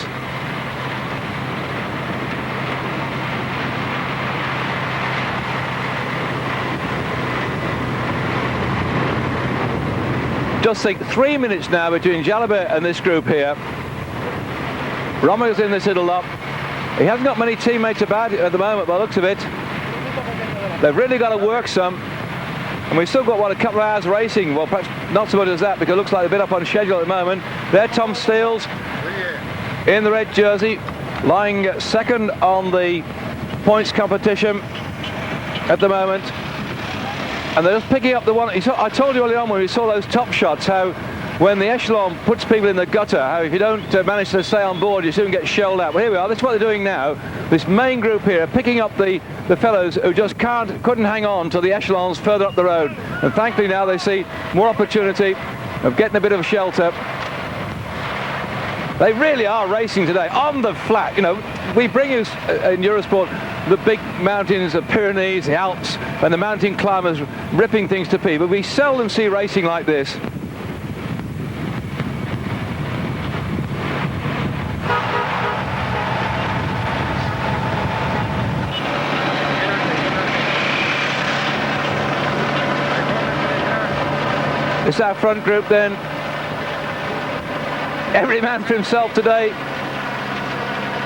Just think, 3 minutes now between Jalabert and this group here. Romiger's in this little up. He hasn't got many teammates about at the moment by the looks of it. They've really got to work some. And we've still got, what, a couple of hours racing. Well, perhaps not so much as that, because it looks like they're a bit up on schedule at the moment. There, Tom Steele's in the red jersey, lying 2nd on the points competition at the moment. And they're just picking up the one. I told you earlier on when we saw those top shots, how when the echelon puts people in the gutter, how if you don't manage to stay on board, you soon get shelled out. Well, here we are. That's what they're doing now. This main group here, picking up the fellows who just couldn't hang on to the echelons further up the road. And thankfully now they see more opportunity of getting a bit of shelter. They really are racing today on the flat. You know, we bring you in Eurosport the big mountains, the Pyrenees, the Alps, and the mountain climbers ripping things to pieces. But we seldom see racing like this. This is our front group then. Every man for himself today.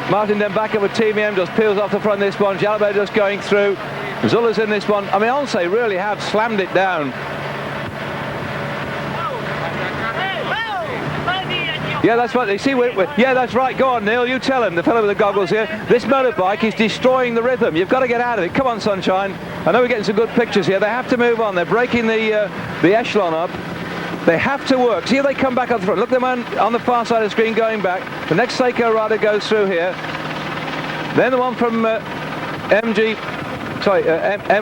Martin Den Bakker with Team EM just peels off the front of this one. Jalabert just going through. Zülle's in this one. I mean, Onse really have slammed it down. Yeah, that's right. You see, yeah, that's right. Go on, Neil. You tell him, the fellow with the goggles here. This motorbike is destroying the rhythm. You've got to get out of it. Come on, Sunshine. I know we're getting some good pictures here. They have to move on. They're breaking the echelon up. They have to work. See if they come back up the front. Look, the man on the far side of the screen going back. The next Seiko rider goes through here. Then the one from M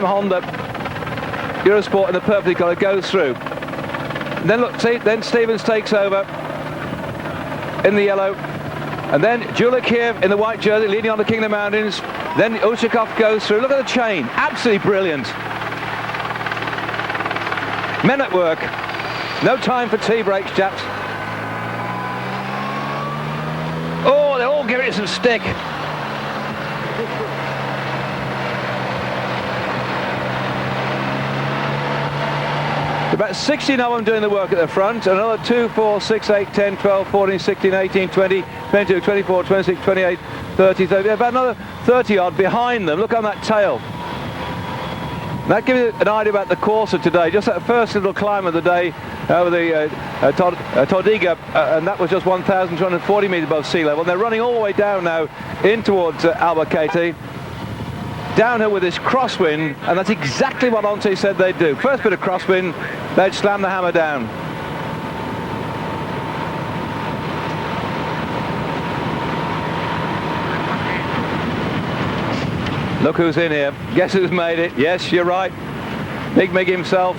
Honda Eurosport in the purple colour goes through. And then look, see, then Stevens takes over in the yellow, and then Julik here in the white jersey leading on the King of the Mountains. Then Ushakov goes through. Look at the chain, absolutely brilliant. Men at work. No time for tea breaks, chaps. Oh, they're all giving it some stick. About 16 of them doing the work at the front. Another 2, 4, 6, 8, 10, 12, 14, 16, 18, 20, 22, 24, 26, 28, 30, 30. About another 30 odd behind them. Look on that tail. That gives you an idea about the course of today. Just that first little climb of the day over the Tordiga, and that was just 1,240 metres above sea level. And they're running all the way down now in towards Albuquerque. Downhill with this crosswind, and that's exactly what Onte said they'd do. First bit of crosswind, they'd slam the hammer down. Look who's in here. Guess who's made it? Yes, you're right. Big Mig himself.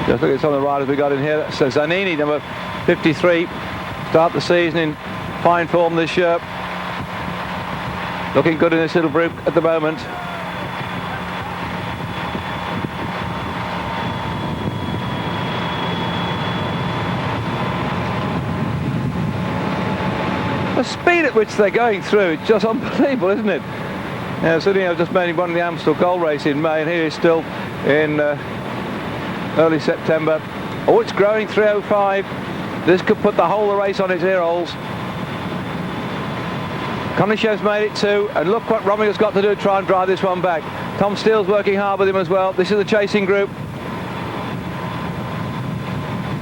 Just look at some of the riders we got in here. That's Zanini, number 53, start the season in fine form this year. Looking good in this little group at the moment. The speed at which they're going through, it's just unbelievable, isn't it? Yeah, certainly I've just made one of the Amstel Gold Race in May, and here he's still in early September. Oh, it's growing, 3:05. This could put the whole of the race on its ear holes. Konishev's made it too, and look what Romiger's got to do to try and drive this one back. Tom Steele's working hard with him as well. This is the chasing group.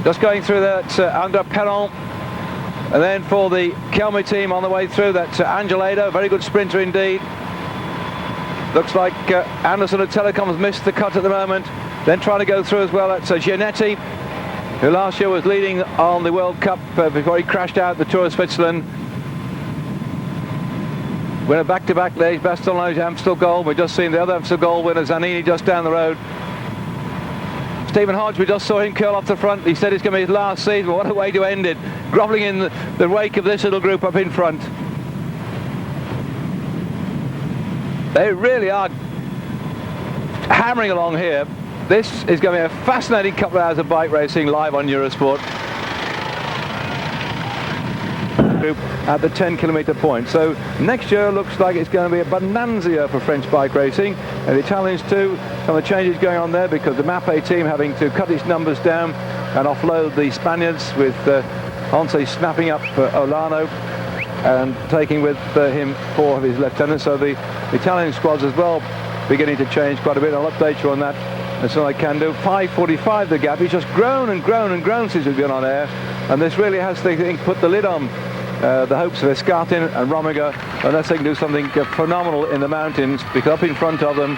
Just going through that under Perron. And then for the Kelme team on the way through, that's Angelado, very good sprinter indeed. Looks like Anderson at Telecom's missed the cut at the moment. Then trying to go through as well, that's Giannetti, who last year was leading on the World Cup before he crashed out the Tour of Switzerland. Winner back-to-back days, Bastogne, Amstel Gold. We've just seen the other Amstel Gold winner, Zanini, just down the road. Stephen Hodge, we just saw him curl off the front. He said it's going to be his last season. What a way to end it. Grovelling in the wake of this little group up in front. They really are hammering along here. This is going to be a fascinating couple of hours of bike racing live on Eurosport. Group at the 10-kilometer point. So next year looks like it's going to be a bonanza year for French bike racing. And the Italians too, some of the changes going on there because the Mappe team having to cut its numbers down and offload the Spaniards, with Once snapping up Olano and taking with him 4 of his lieutenants. So the Italian squads as well beginning to change quite a bit. I'll update you on that as soon as I can do. 5:45 the gap. It's just grown and grown and grown since we've been on air, and this really has, I think, put the lid on the hopes of Escartin and Romiger, unless they can do something phenomenal in the mountains, because up in front of them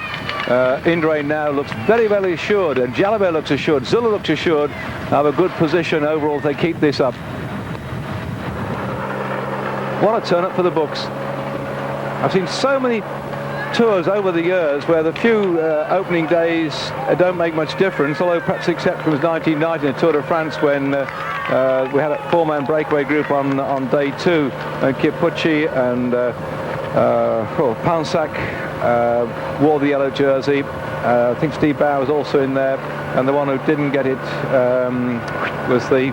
Indurain now looks very, very assured, and Jalabert looks assured, Zülle looks assured, have a good position overall if they keep this up. What a turn up for the books. I've seen so many tours over the years where the few opening days don't make much difference, although perhaps the exception was 1990 in the Tour de France, when we had a 4-man breakaway group on day 2, and Chiappucci and Pansac wore the yellow jersey. I think Steve Bauer was also in there, and the one who didn't get it was the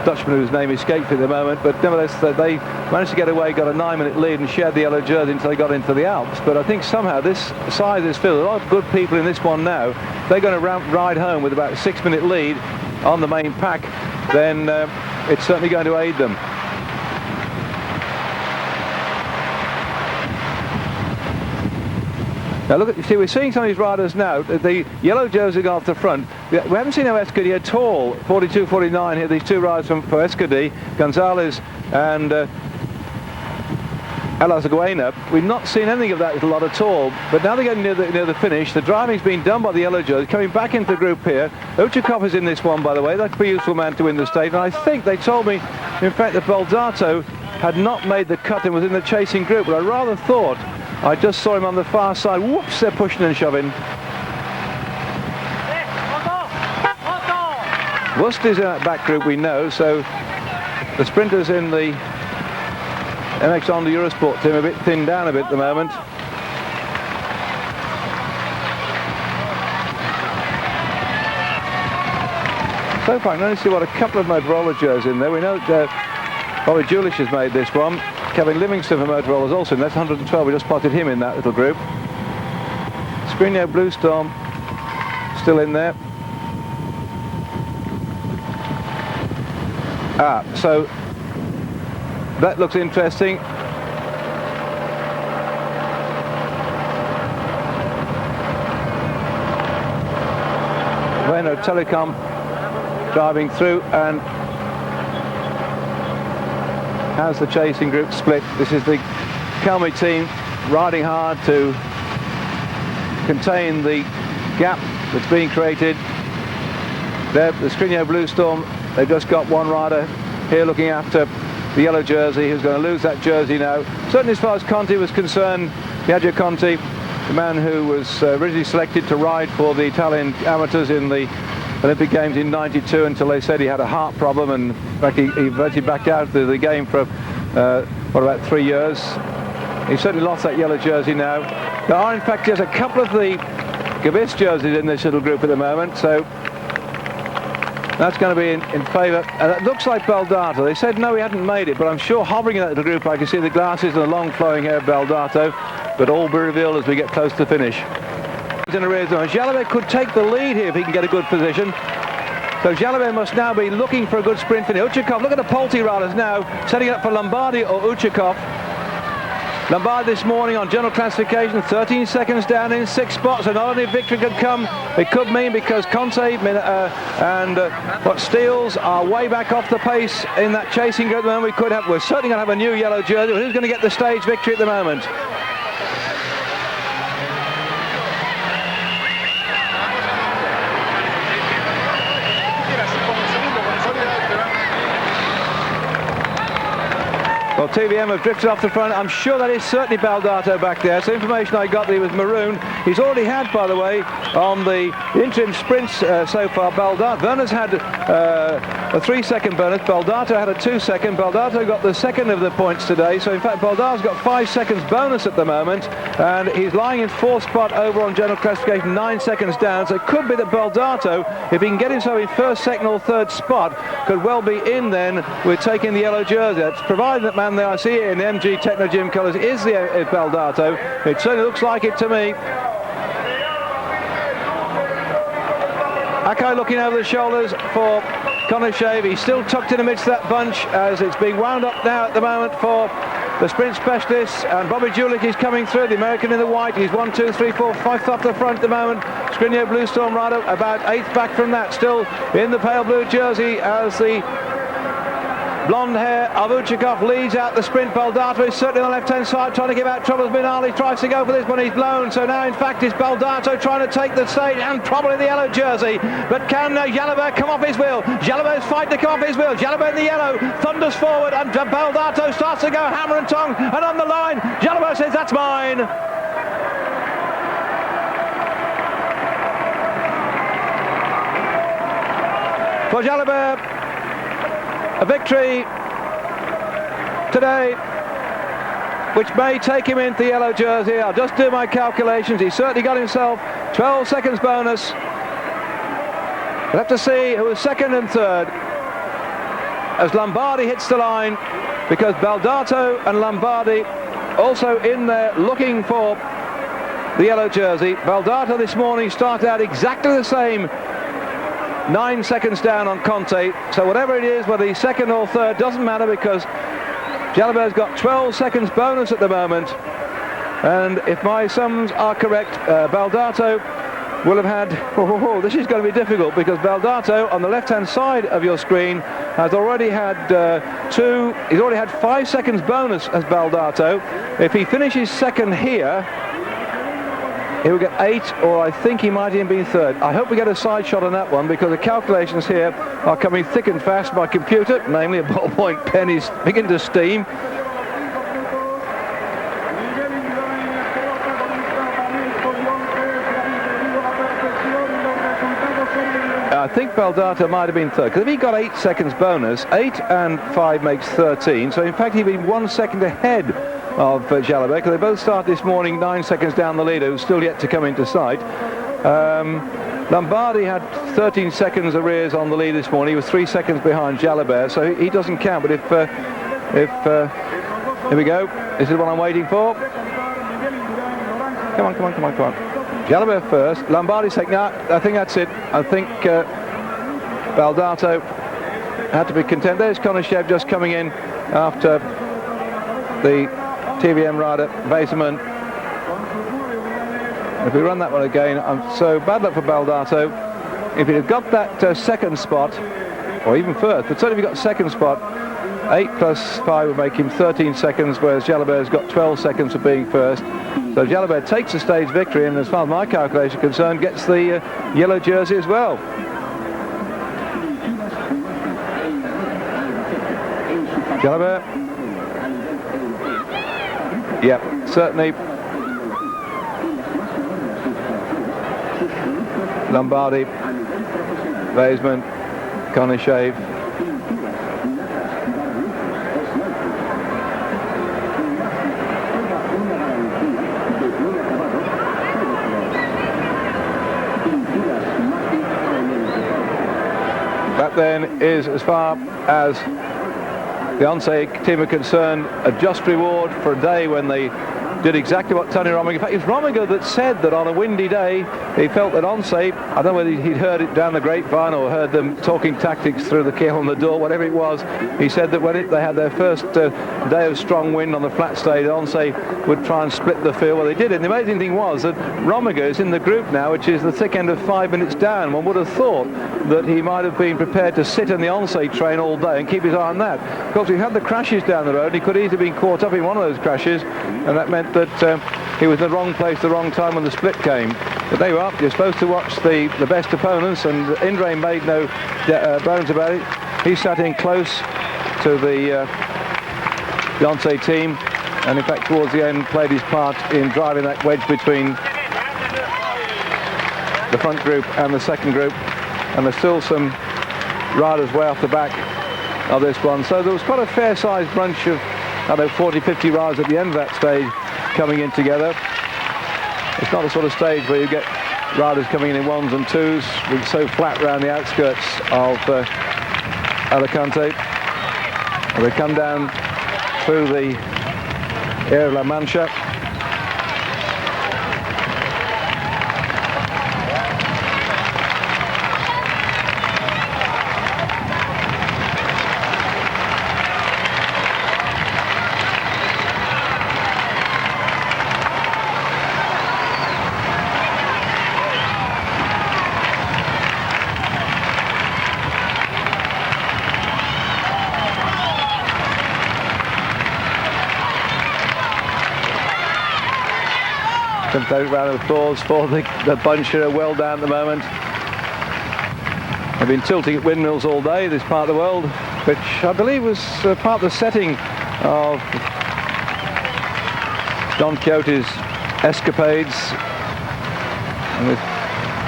Dutchman whose name escapes me at the moment, but nevertheless they managed to get away, got a 9-minute lead and shared the yellow jersey until they got into the Alps. But I think somehow this side of this field, a lot of good people in this one now, they're going to ride home with about a 6-minute lead on the main pack, then it's certainly going to aid them. Now look, you see, we're seeing some of these riders now. The yellow jersey off the front. We haven't seen Escudé at all. 42, 49 here. These two riders for Escudé, Gonzalez and Alazaguena. We've not seen anything of that little lot at all. But now they're getting near the finish. The driving's been done by the yellow jersey. Coming back into the group here. Uchikov is in this one, by the way. That could be a useful man to win the stage. And I think they told me, in fact, that Baldato had not made the cut and was in the chasing group. But I rather thought, I just saw him on the far side. Whoops, they're pushing and shoving. Wust is in that back group, we know, so the sprinters in the MX Honda Eurosport team are a bit thinned down a bit at the moment. So far I can only see what a couple of Motorola jerseys in there. We know that Bobby Julich has made this one. Kevin Livingston for Motorola is also in. That's 112. We just spotted him in that little group. Skriniar Bluestorm still in there. So that looks interesting. Renault Telecom driving through, and as the chasing group split, this is the Kelme team riding hard to contain the gap that's being created. There, the Skriniar Bluestorm, they've just got one rider here looking after the yellow jersey, who's going to lose that jersey now. Certainly as far as Conti was concerned, Biagio Conti, the man who was originally selected to ride for the Italian amateurs in the Olympic Games in '92 until they said he had a heart problem, and in fact he virtually backed out of the game for about 3 years. He certainly lost that yellow jersey now. There are in fact just a couple of the Gabis jerseys in this little group at the moment, so that's going to be in favour. And it looks like Baldato. They said no, he hadn't made it, but I'm sure hovering in that little group I can see the glasses and the long flowing hair of Baldato, but all be revealed as we get close to the finish. In the rear zone. Jalabert could take the lead here if he can get a good position. So Jalabert must now be looking for a good sprint finish. Uchikov, look at the Polti riders now, setting up for Lombardi or Uchikov. Lombardi this morning on general classification, 13 seconds down in 6 spots, and not only a victory could come, it could mean, because Conte and Steels are way back off the pace in that chasing group at the moment. We're certainly going to have a new yellow jersey, but who's going to get the stage victory at the moment? Well, TVM have drifted off the front. I'm sure that is certainly Baldato back there. So information I got that he was maroon. He's already had, by the way, on the interim sprints so far, Baldato. Werner's had a 3-second bonus. Baldato had a 2-second. Baldato got the second of the points today. So in fact, Baldato's got 5 seconds bonus at the moment. And he's lying in 4th spot over on general classification, 9 seconds down. So it could be that Baldato, if he can get himself in 1st, 2nd or 3rd spot, could well be in then with taking the yellow jersey. It's provided that man there, I see it in the MG Techno Gym colours, is the Baldato. It certainly looks like it to me. Akai looking over the shoulders for Konashev. He's still tucked in the midst of that bunch as it's being wound up now at the moment for the sprint specialists, and Bobby Julich is coming through, the American in the white. He's 1, 2, 3, 4, 5th off the front at the moment. Skriniar Bluestorm rider about 8th back from that, still in the pale blue jersey as the blonde hair of Uchikov leads out the sprint. Baldato is certainly on the left-hand side trying to give out troubles. Minali tries to go for this, but he's blown. So now, in fact, it's Baldato trying to take the stage, and probably the yellow jersey. But can Jalabert come off his wheel? Jalabert's fighting to come off his wheel. Jalabert in the yellow thunders forward, and Baldato starts to go hammer and tongue. And on the line, Jalabert says, "That's mine." For Jalabert, a victory today which may take him into the yellow jersey. I'll just do my calculations. He certainly got himself 12 seconds bonus. We'll have to see who was 2nd and 3rd. as Lombardi hits the line, because Baldato and Lombardi also in there looking for the yellow jersey. Baldato this morning started out exactly the same, 9 seconds down on Conte. So whatever it is, whether he's second or third, doesn't matter, because Jalibert's got 12 seconds bonus at the moment. And if my sums are correct, Baldato will have had, this is going to be difficult, because Baldato on the left-hand side of your screen has already had he's already had 5 seconds bonus as Baldato. If he finishes second here, he will get 8, or I think he might even be third. I hope we get a side shot on that one, because the calculations here are coming thick and fast. My computer, namely a ballpoint pen, is beginning to steam. I think Baldato might have been third, because if he got 8 seconds bonus, 8 and 5 makes 13. So in fact he'd been 1 second ahead of Jalabert, because they both started this morning 9 seconds down the leader, who's still yet to come into sight. Lombardi had 13 seconds arrears on the lead this morning. He was 3 seconds behind Jalabert, so he doesn't count. But here we go. This is what I'm waiting for. Come on. Jalabert first, Lombardi second. I think that's it. I think Baldato had to be content. There's Konishev just coming in after the TVM rider, Weisman. If we run that one again, so bad luck for Baldato. If he'd have got that second spot, or even first, but certainly if he got second spot, 8 plus 5 would make him 13 seconds, whereas Jalabert's got 12 seconds for being first. So Jalabert takes the stage victory, and as far as my calculation is concerned, gets the yellow jersey as well. Jalabert. Yep, certainly. Lombardi, Weisman, Konishev. That then is, as far as the ONCE team are concerned, a just reward for a day when they did exactly what Tony Rominger. In fact, it was Rominger that said that on a windy day he felt that ONCE, I don't know whether he'd heard it down the grapevine or heard them talking tactics through the keyhole on the door, whatever it was, he said that when they had their first day of strong wind on the flat stage, ONCE would try and split the field. Well, they did it. And the amazing thing was that Rominger is in the group now, which is the thick end of 5 minutes down. One would have thought that he might have been prepared to sit in the ONCE train all day and keep his eye on that. Of course, we've had the crashes down the road. He could easily have been caught up in one of those crashes, and that meant that he was in the wrong place, the wrong time when the split came. But there you are. You're supposed to watch the best opponents, and Indurain made no bones about it. He sat in close to the ONCE team, and in fact towards the end played his part in driving that wedge between the front group and the second group. And there's still some riders way off the back of this one. So there was quite a fair-sized bunch of, I don't know, 40, 50 riders at the end of that stage coming in together. It's not the sort of stage where you get riders coming in ones and twos. It's so flat around the outskirts of Alicante. And they come down through the area of La Mancha. Sympathetic round of applause for the bunch who are well down at the moment. They've been tilting at windmills all day, this part of the world, which I believe was part of the setting of Don Quixote's escapades in this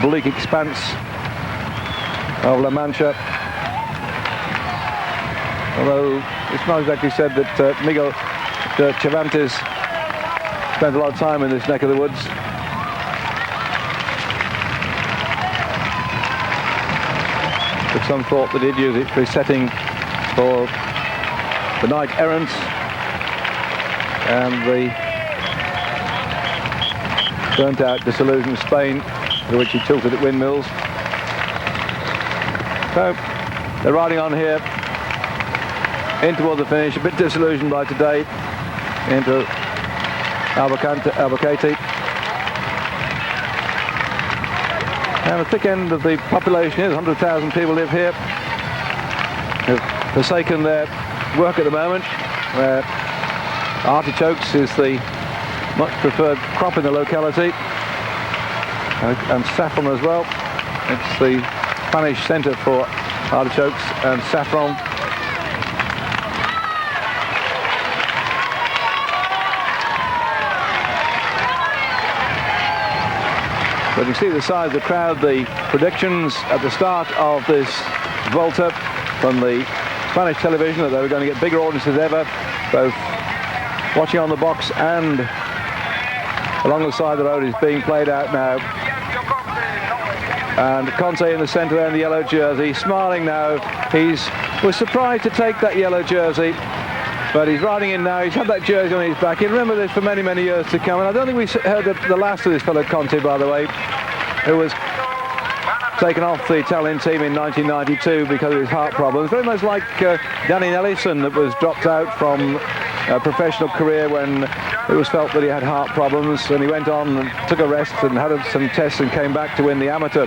bleak expanse of La Mancha. Although it's not exactly said that Miguel Cervantes spent a lot of time in this neck of the woods. But some thought that he'd use it for his setting for the knight errant and the burnt out, disillusioned Spain, to which he tilted at windmills. So they're riding on here in towards the finish, a bit disillusioned by today, into Albuquerque. And the thick end of the population is 100,000 people live here, have forsaken their work at the moment, where artichokes is the much preferred crop in the locality, and saffron as well. It's the Spanish centre for artichokes and saffron. But you can see the size of the crowd. The predictions at the start of this Vuelta from the Spanish television that they were going to get bigger audiences than ever, both watching on the box and along the side of the road, is being played out now. And Conte in the centre there in the yellow jersey, smiling now. He was surprised to take that yellow jersey, but he's riding in now. He's had that jersey on his back. He'll remember this for many, many years to come. And I don't think we heard the last of this fellow Conte, by the way, who was taken off the Italian team in 1992 because of his heart problems. Very much like Danny Nelson, that was dropped out from a professional career when it was felt that he had heart problems, and he went on and took a rest and had some tests and came back to win the amateur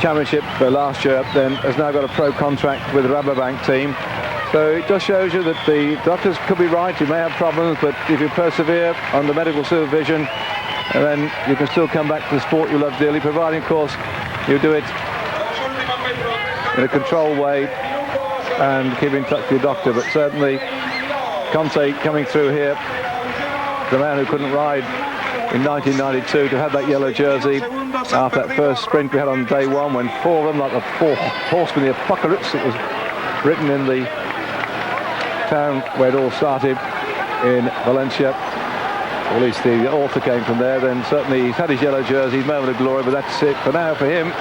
championship last year. Then has now got a pro contract with the Rabobank team. So it just shows you that the doctors could be right. You may have problems, but if you persevere under medical supervision, then you can still come back to the sport you love dearly, providing, of course, you do it in a controlled way and keep in touch with your doctor. But certainly Conte coming through here, the man who couldn't ride in 1992, to have that yellow jersey after that first sprint we had on day one, when four of them, like the four horsemen of the apocalypse, it was written in the town where it all started in Valencia, or at least the author came from there. Then certainly he's had his yellow jersey, his moment of glory, but that's it for now for him.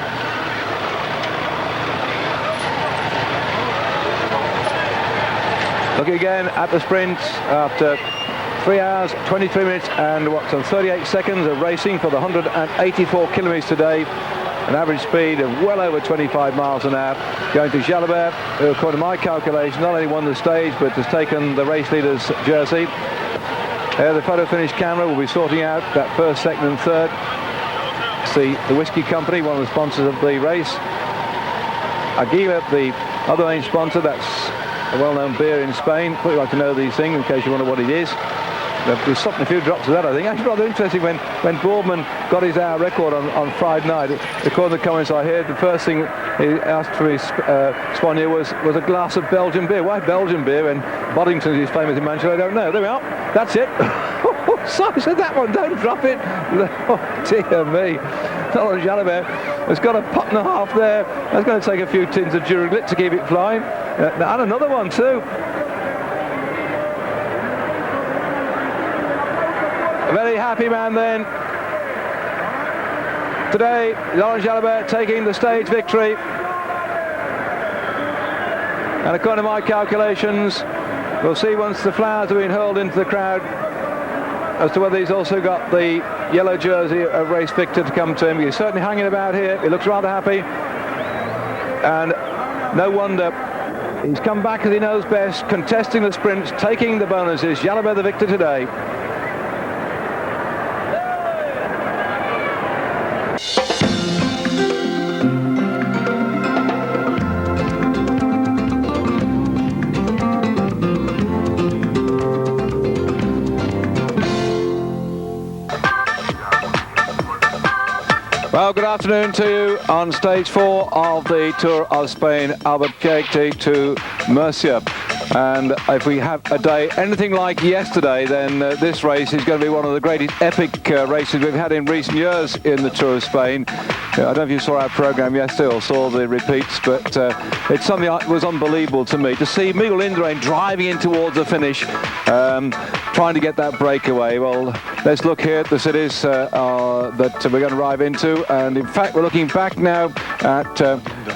Looking again at the sprint after 3 hours, 23 minutes and what's on 38 seconds of racing for the 184 kilometres today. An average speed of well over 25 miles an hour. Going to Jalabert, who, according to my calculation, not only won the stage but has taken the race leader's jersey. The photo finish camera will be sorting out that first, second and third. See the Whiskey Company, one of the sponsors of the race. Aguila, the other main sponsor, that's a well-known beer in Spain. Thought you'd like to know these things in case you wonder what it is. There's something, a few drops of that, I think. Actually, rather interesting, when Boardman got his hour record on Friday night, according to the comments I heard, the first thing he asked for his sponsor was a glass of Belgian beer. Why Belgian beer when Boddington is famous in Manchester? I don't know. There we are. That's it. So I said that one, don't drop it. Oh, dear me. Donald Jalabert has got a pot and a half there. That's going to take a few tins of Duraglit to keep it flying. And another one too. A very happy man then. Today, Laurent Jalabert taking the stage victory. And according to my calculations, we'll see once the flowers have been hurled into the crowd as to whether he's also got the yellow jersey of race victor to come to him. He's certainly hanging about here. He looks rather happy. And no wonder. He's come back as he knows best, contesting the sprints, taking the bonuses. Jalabert the victor today. Well, good afternoon to you on stage 4 of the Tour of Spain, Albuquerque to Murcia. And if we have a day anything like yesterday, then this race is going to be one of the greatest epic races we've had in recent years in the Tour of Spain. I don't know if you saw our programme yesterday or saw the repeats, but it's something that was unbelievable to me to see Miguel Indurain driving in towards the finish, trying to get that breakaway. Well, let's look here at the cities that we're going to arrive into, and in fact we're looking back now at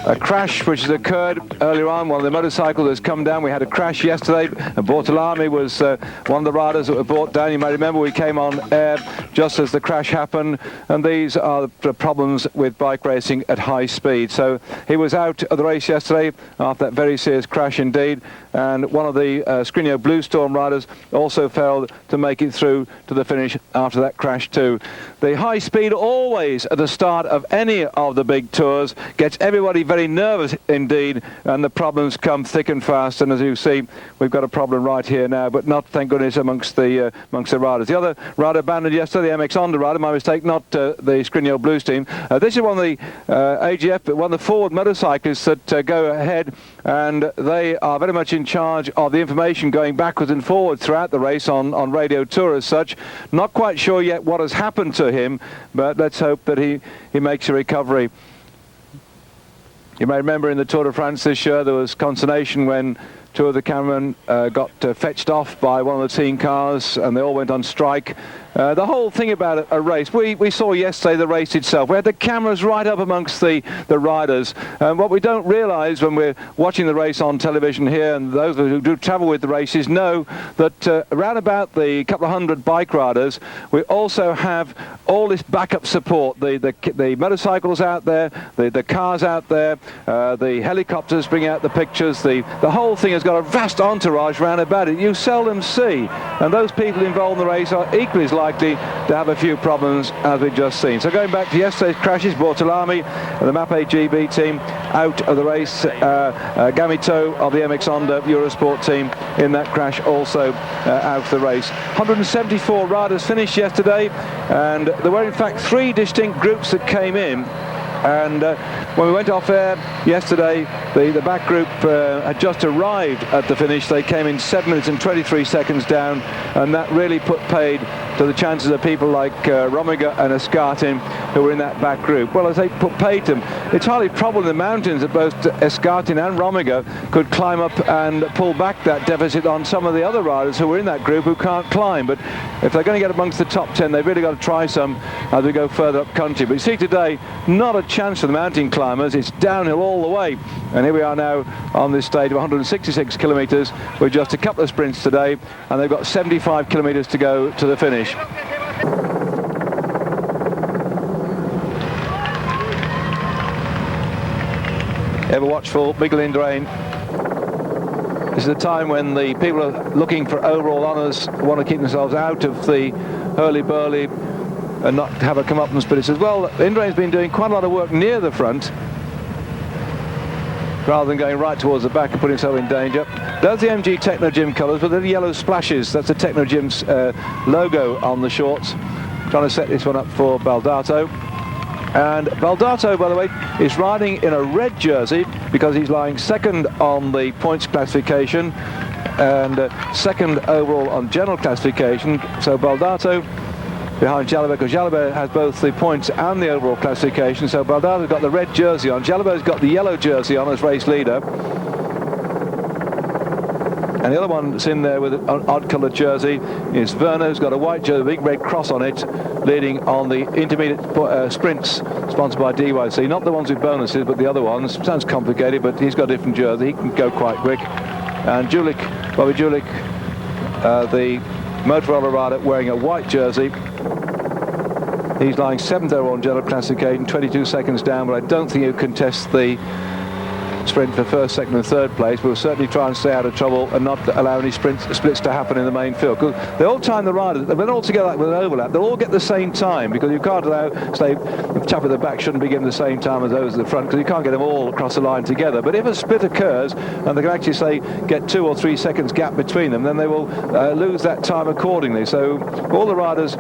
a crash which has occurred earlier on. One of the motorcycles has come down. We had a crash yesterday, and Bortolami was one of the riders that were brought down. You may remember we came on air just as the crash happened, and these are the problems with bike racing at high speed. So he was out of the race yesterday after that very serious crash indeed, and one of the Scrigno Blue Storm riders also failed to make it through to the finish after that crash too. The high speed always at the start of any of the big tours gets everybody very nervous indeed, and the problems come thick and fast, and as you see we've got a problem right here now, but not, thank goodness, amongst the riders. The other rider abandoned yesterday, the MX Honda rider, my mistake, not the Scrigno Blues team. This is one of the AGF, one of the forward motorcyclists that go ahead, and they are very much in charge of the information going backwards and forwards throughout the race on Radio Tour as such. Not quite sure yet what has happened to him, but let's hope that he makes a recovery. You may remember in the Tour de France this year there was consternation when two of the cameramen got fetched off by one of the team cars, and they all went on strike. The whole thing about a race, we saw yesterday the race itself. We had the cameras right up amongst the riders. And what we don't realise when we're watching the race on television here, and those who do travel with the races know that around about the couple of hundred bike riders, we also have all this backup support. The motorcycles out there, the cars out there, the helicopters bring out the pictures. The whole thing has got a vast entourage round about it. You seldom see. And those people involved in the race are equally as likely to have a few problems as we've just seen. So going back to yesterday's crashes, Bortolami and the MAPE GB team out of the race. Gamito of the MX Honda Eurosport team in that crash also out of the race. 174 riders finished yesterday, and there were in fact 3 distinct groups that came in. And when we went off air yesterday, the back group had just arrived at the finish. They came in 7 minutes and 23 seconds down, and that really put paid to the chances of people like Rominger and Escartin, who were in that back group. Well, as they put paid to them, it's highly probable in the mountains that both Escartin and Rominger could climb up and pull back that deficit on some of the other riders who were in that group who can't climb. But if they're going to get amongst the top 10, they've really got to try some as we go further up country. But you see today, not a chance for the mountain climbers. It's downhill all the way, and here we are now on this stage of 166 kilometres with just a couple of sprints today, and they've got 75 kilometres to go to the finish. Ever watchful Miguel Indurain. This is a time when the people are looking for overall honours, want to keep themselves out of the hurly-burly and not have a comeuppance, but it's as well. Indurain's been doing quite a lot of work near the front rather than going right towards the back and putting himself in danger. There's the MG Techno Gym colours with the yellow splashes. That's the Techno Gym's logo on the shorts. Trying to set this one up for Baldato. And Baldato, by the way, is riding in a red jersey because he's lying second on the points classification and second overall on general classification. So Baldato behind Jalabert, because Jalabert has both the points and the overall classification. So Baldato's got the red jersey on. Jalabert's got the yellow jersey on as race leader. And the other one that's in there with an odd coloured jersey is Werner, who's got a white jersey, a big red cross on it, leading on the intermediate sprints sponsored by DYC. Not the ones with bonuses, but the other ones. Sounds complicated, but he's got a different jersey. He can go quite quick. And Julik, Bobby Julik, the Motorola rider, wearing a white jersey. He's lying 7th overall on general classification, 22 seconds down, but I don't think he'll contest the sprint for first, second and third place. We'll certainly try and stay out of trouble and not allow any splits to happen in the main field. Because they all time the riders, they're all together with an overlap. They'll all get the same time, because you can't allow, say, the chap at the back shouldn't be given the same time as those at the front, because you can't get them all across the line together. But if a split occurs and they can actually, say, get 2 or 3 seconds gap between them, then they will lose that time accordingly. So all the riders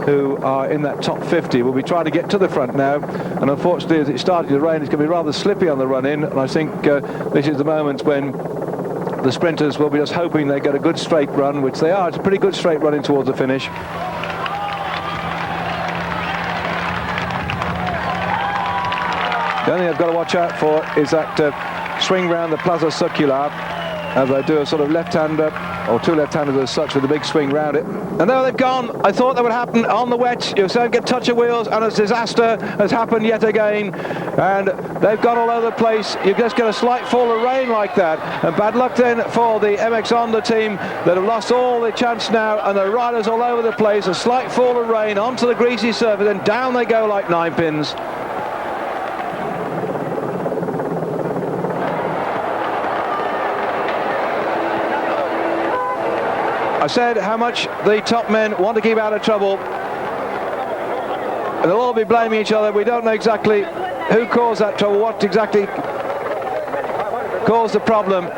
who are in that top 50 will be trying to get to the front now, and unfortunately as it started to rain, it's going to be rather slippy on the run in, and I think this is the moment when the sprinters will be just hoping they get a good straight run, which they are. It's a pretty good straight run in towards the finish. The only thing I've got to watch out for is that swing round the Plaza Circular as I do a sort of left-hander or two left-handers as such, with a big swing round it. And there they've gone. I thought that would happen on the wet. You'll soon get touch of wheels, and a disaster has happened yet again. And they've gone all over the place. You just get a slight fall of rain like that. And bad luck then for the MX Honda team that have lost all the chance now, and the riders all over the place. A slight fall of rain onto the greasy surface, and down they go like 9 pins. I said how much the top men want to keep out of trouble, and they'll all be blaming each other. We don't know exactly who caused that trouble, what exactly caused the problem.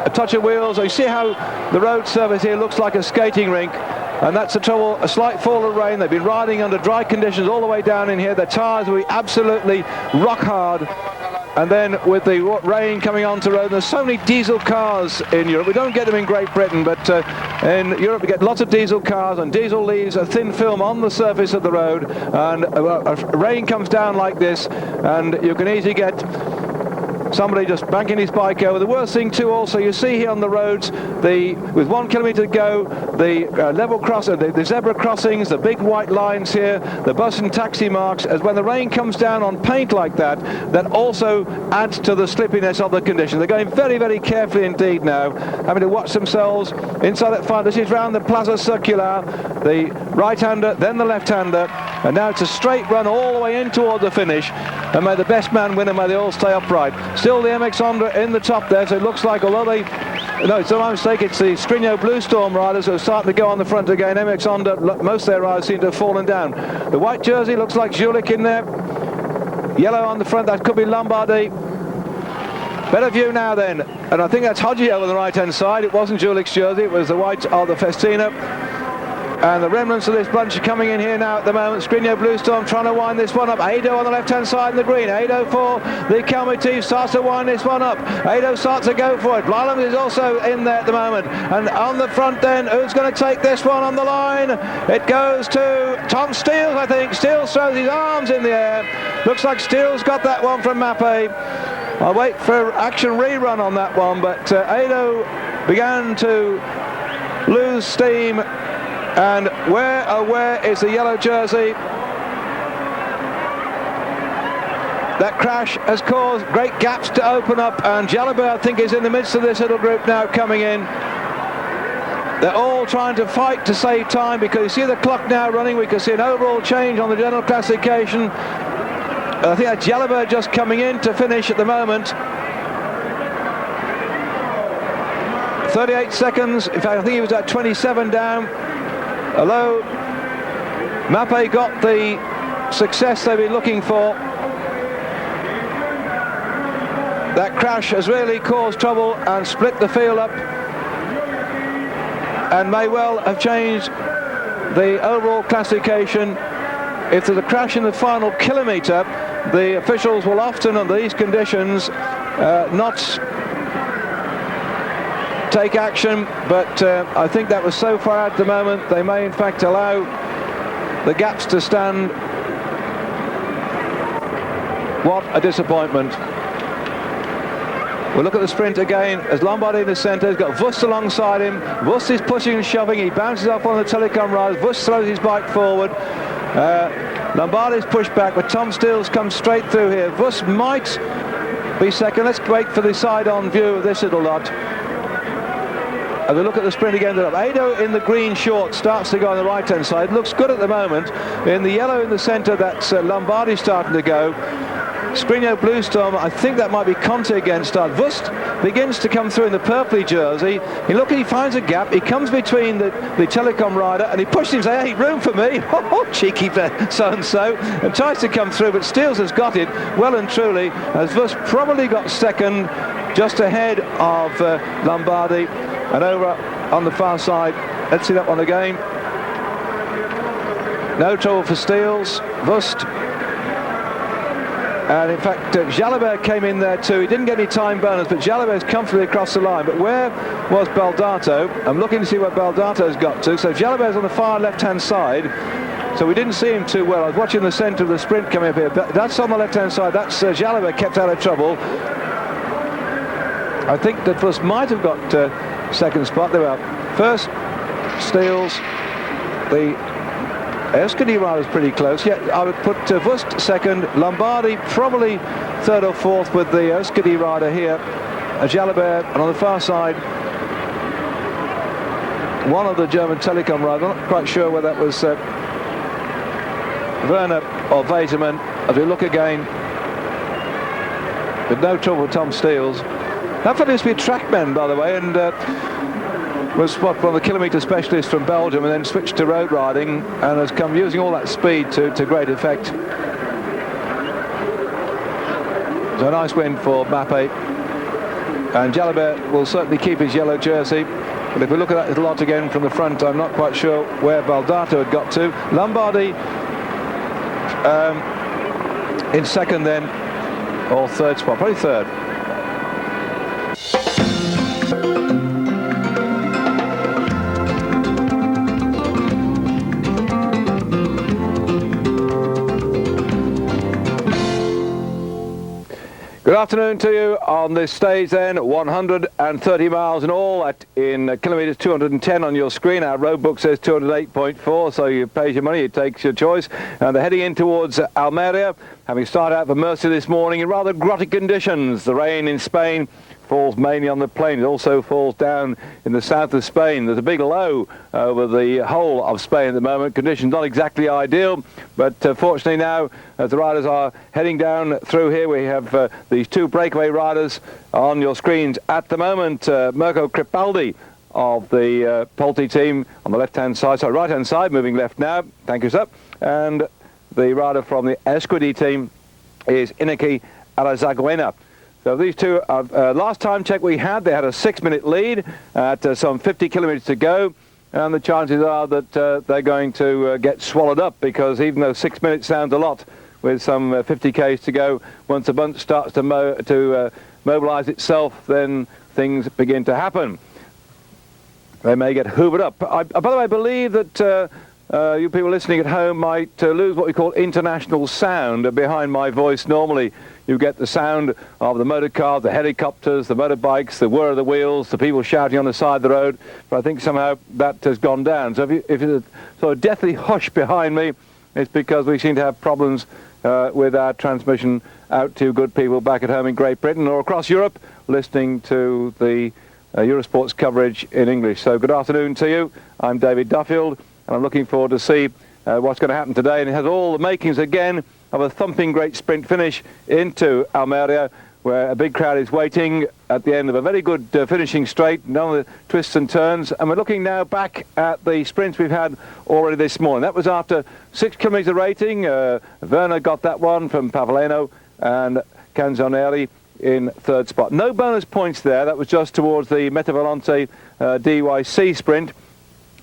A touch of wheels. You see how the road surface here looks like a skating rink, and that's the trouble. A slight fall of rain. They've been riding under dry conditions all the way down in here. Their tyres will be absolutely rock hard. And then with the rain coming onto the road, there's so many diesel cars in Europe. We don't get them in Great Britain, but in Europe we get lots of diesel cars, and diesel leaves a thin film on the surface of the road, and rain comes down like this, and you can easily get somebody just banking his bike over. The worst thing too also, you see here on the roads, with 1 kilometre to go, the level crossing, the zebra crossings, the big white lines here, the bus and taxi marks, as when the rain comes down on paint like that, that also adds to the slippiness of the condition. They're going very, very carefully indeed now, having to watch themselves inside that final. This is round the Plaza Circular, the right-hander, then the left-hander, and now it's a straight run all the way in toward the finish, and may the best man win, and may they all stay upright. Still the MX Honda in the top there, so it looks like, although no, it's my mistake, it's the Skriniar Blue Storm riders who are starting to go on the front again. MX Honda, most of their riders seem to have fallen down. The white jersey looks like Julik in there. Yellow on the front, that could be Lombardy. Better view now then, and I think that's Hoggio on the right-hand side. It wasn't Julik's jersey, it was the white of the Festina. And the remnants of this bunch are coming in here now at the moment. Skriniar Blue Storm trying to wind this one up. Ado on the left-hand side in the green. Ado for the Calmetive starts to wind this one up. Ado starts to go for it. Blylam is also in there at the moment. And on the front then, who's going to take this one on the line? It goes to Tom Steels, I think. Steels throws his arms in the air. Looks like Steels got that one from Mappe. I'll wait for action rerun on that one, but Ado began to lose steam. And where is the yellow jersey? That crash has caused great gaps to open up, and Jalabert, I think, is in the midst of this little group now coming in. They're all trying to fight to save time, because you see the clock now running. We can see an overall change on the general classification. I think that's Jalabert just coming in to finish at the moment. 38 seconds. In fact, I think he was at 27 down. Although Mappe got the success they've been looking for, that crash has really caused trouble and split the field up, and may well have changed the overall classification. If there's a crash in the final kilometre, the officials will often, under these conditions, not take action, but I think that was so far at the moment, they may in fact allow the gaps to stand. What a disappointment. We'll look at the sprint again as Lombardy in the centre. He's got Vust alongside him. Vust is pushing and shoving. He bounces up on the telecom rise. Vust throws his bike forward. Lombardy's pushed back, but Tom Steels comes straight through here. Vust might be second. Let's wait for the side-on view of this little lot. As we look at the sprint again, Ado in the green shorts starts to go on the right-hand side. Looks good at the moment. In the yellow in the centre, that's Lombardy starting to go. Skriniar Blue Storm, I think that might be Conte again start. Vust begins to come through in the purpley jersey. He finds a gap. He comes between the telecom rider, and he pushes him, say, hey, room for me. Oh, cheeky so-and-so. And tries to come through, but Steels has got it well and truly, as Vust probably got second, just ahead of Lombardy. And over on the far side, let's see that one again. No trouble for Steels. Vust. And in fact, Jalabert came in there too. He didn't get any time bonus, but Jalabert's comfortably across the line. But where was Baldato? I'm looking to see where Baldato's got to. So Jalabert's on the far left-hand side. So we didn't see him too well. I was watching the centre of the sprint coming up here. But that's on the left-hand side. That's Jalabert kept out of trouble. I think that Vust might have got second spot. They were first, Steels, the Euskadi riders pretty close. Yeah, I would put Vust second, Lombardi probably third or fourth with the Euskadi rider here, Jalabert, and on the far side, one of the German Telekom riders. I'm not quite sure whether that was Werner or Weizmann. As we look again, with no trouble with Tom Steels. That fellow used to be a trackman, by the way, and was one of the kilometer specialists from Belgium, and then switched to road riding and has come using all that speed to great effect. So a nice win for Mappe, and Jalabert will certainly keep his yellow jersey. But if we look at that little lot again from the front, I'm not quite sure where Baldato had got to. Lombardi in second then, or third spot, probably third. Good afternoon to you on this stage then, 130 miles in all in kilometres 210 on your screen. Our road book says 208.4, so you pay your money, it takes your choice. And they're heading in towards Almeria, having started out for Murcia this morning in rather grotty conditions. The rain in Spain falls mainly on the plain. It also falls down in the south of Spain. There's a big low over the whole of Spain at the moment. Conditions not exactly ideal, but fortunately now, as the riders are heading down through here, we have these two breakaway riders on your screens at the moment. Mirko Cripaldi of the Polti team on the left-hand side, sorry, right-hand side, moving left now. Thank you, sir. And the rider from the Esquidi team is Inaki Arazaguena. So these two, last time check we had, they had a 6-minute lead at some 50 kilometres to go, and the chances are that they're going to get swallowed up, because even though 6 minutes sounds a lot, with some 50 k's to go, once the bunch starts to mobilise itself, then things begin to happen. They may get hoovered up. By the way, I believe that you people listening at home might lose what we call international sound behind my voice. Normally you get the sound of the motor cars, the helicopters, the motorbikes, the whir of the wheels, the people shouting on the side of the road, but I think somehow that has gone down. So if it's a sort of deathly hush behind me, it's because we seem to have problems with our transmission out to good people back at home in Great Britain or across Europe listening to the Eurosport's coverage in English. So good afternoon to you. I'm David Duffield, and I'm looking forward to see what's going to happen today. And it has all the makings again of a thumping great sprint finish into Almeria, where a big crowd is waiting at the end of a very good finishing straight, none of the twists and turns. And we're looking now back at the sprints we've had already this morning. That was after 6 kilometre rating. Werner got that one from Pavleno, and Canzoneri in third spot. No bonus points there. That was just towards the Metavolante DYC sprint.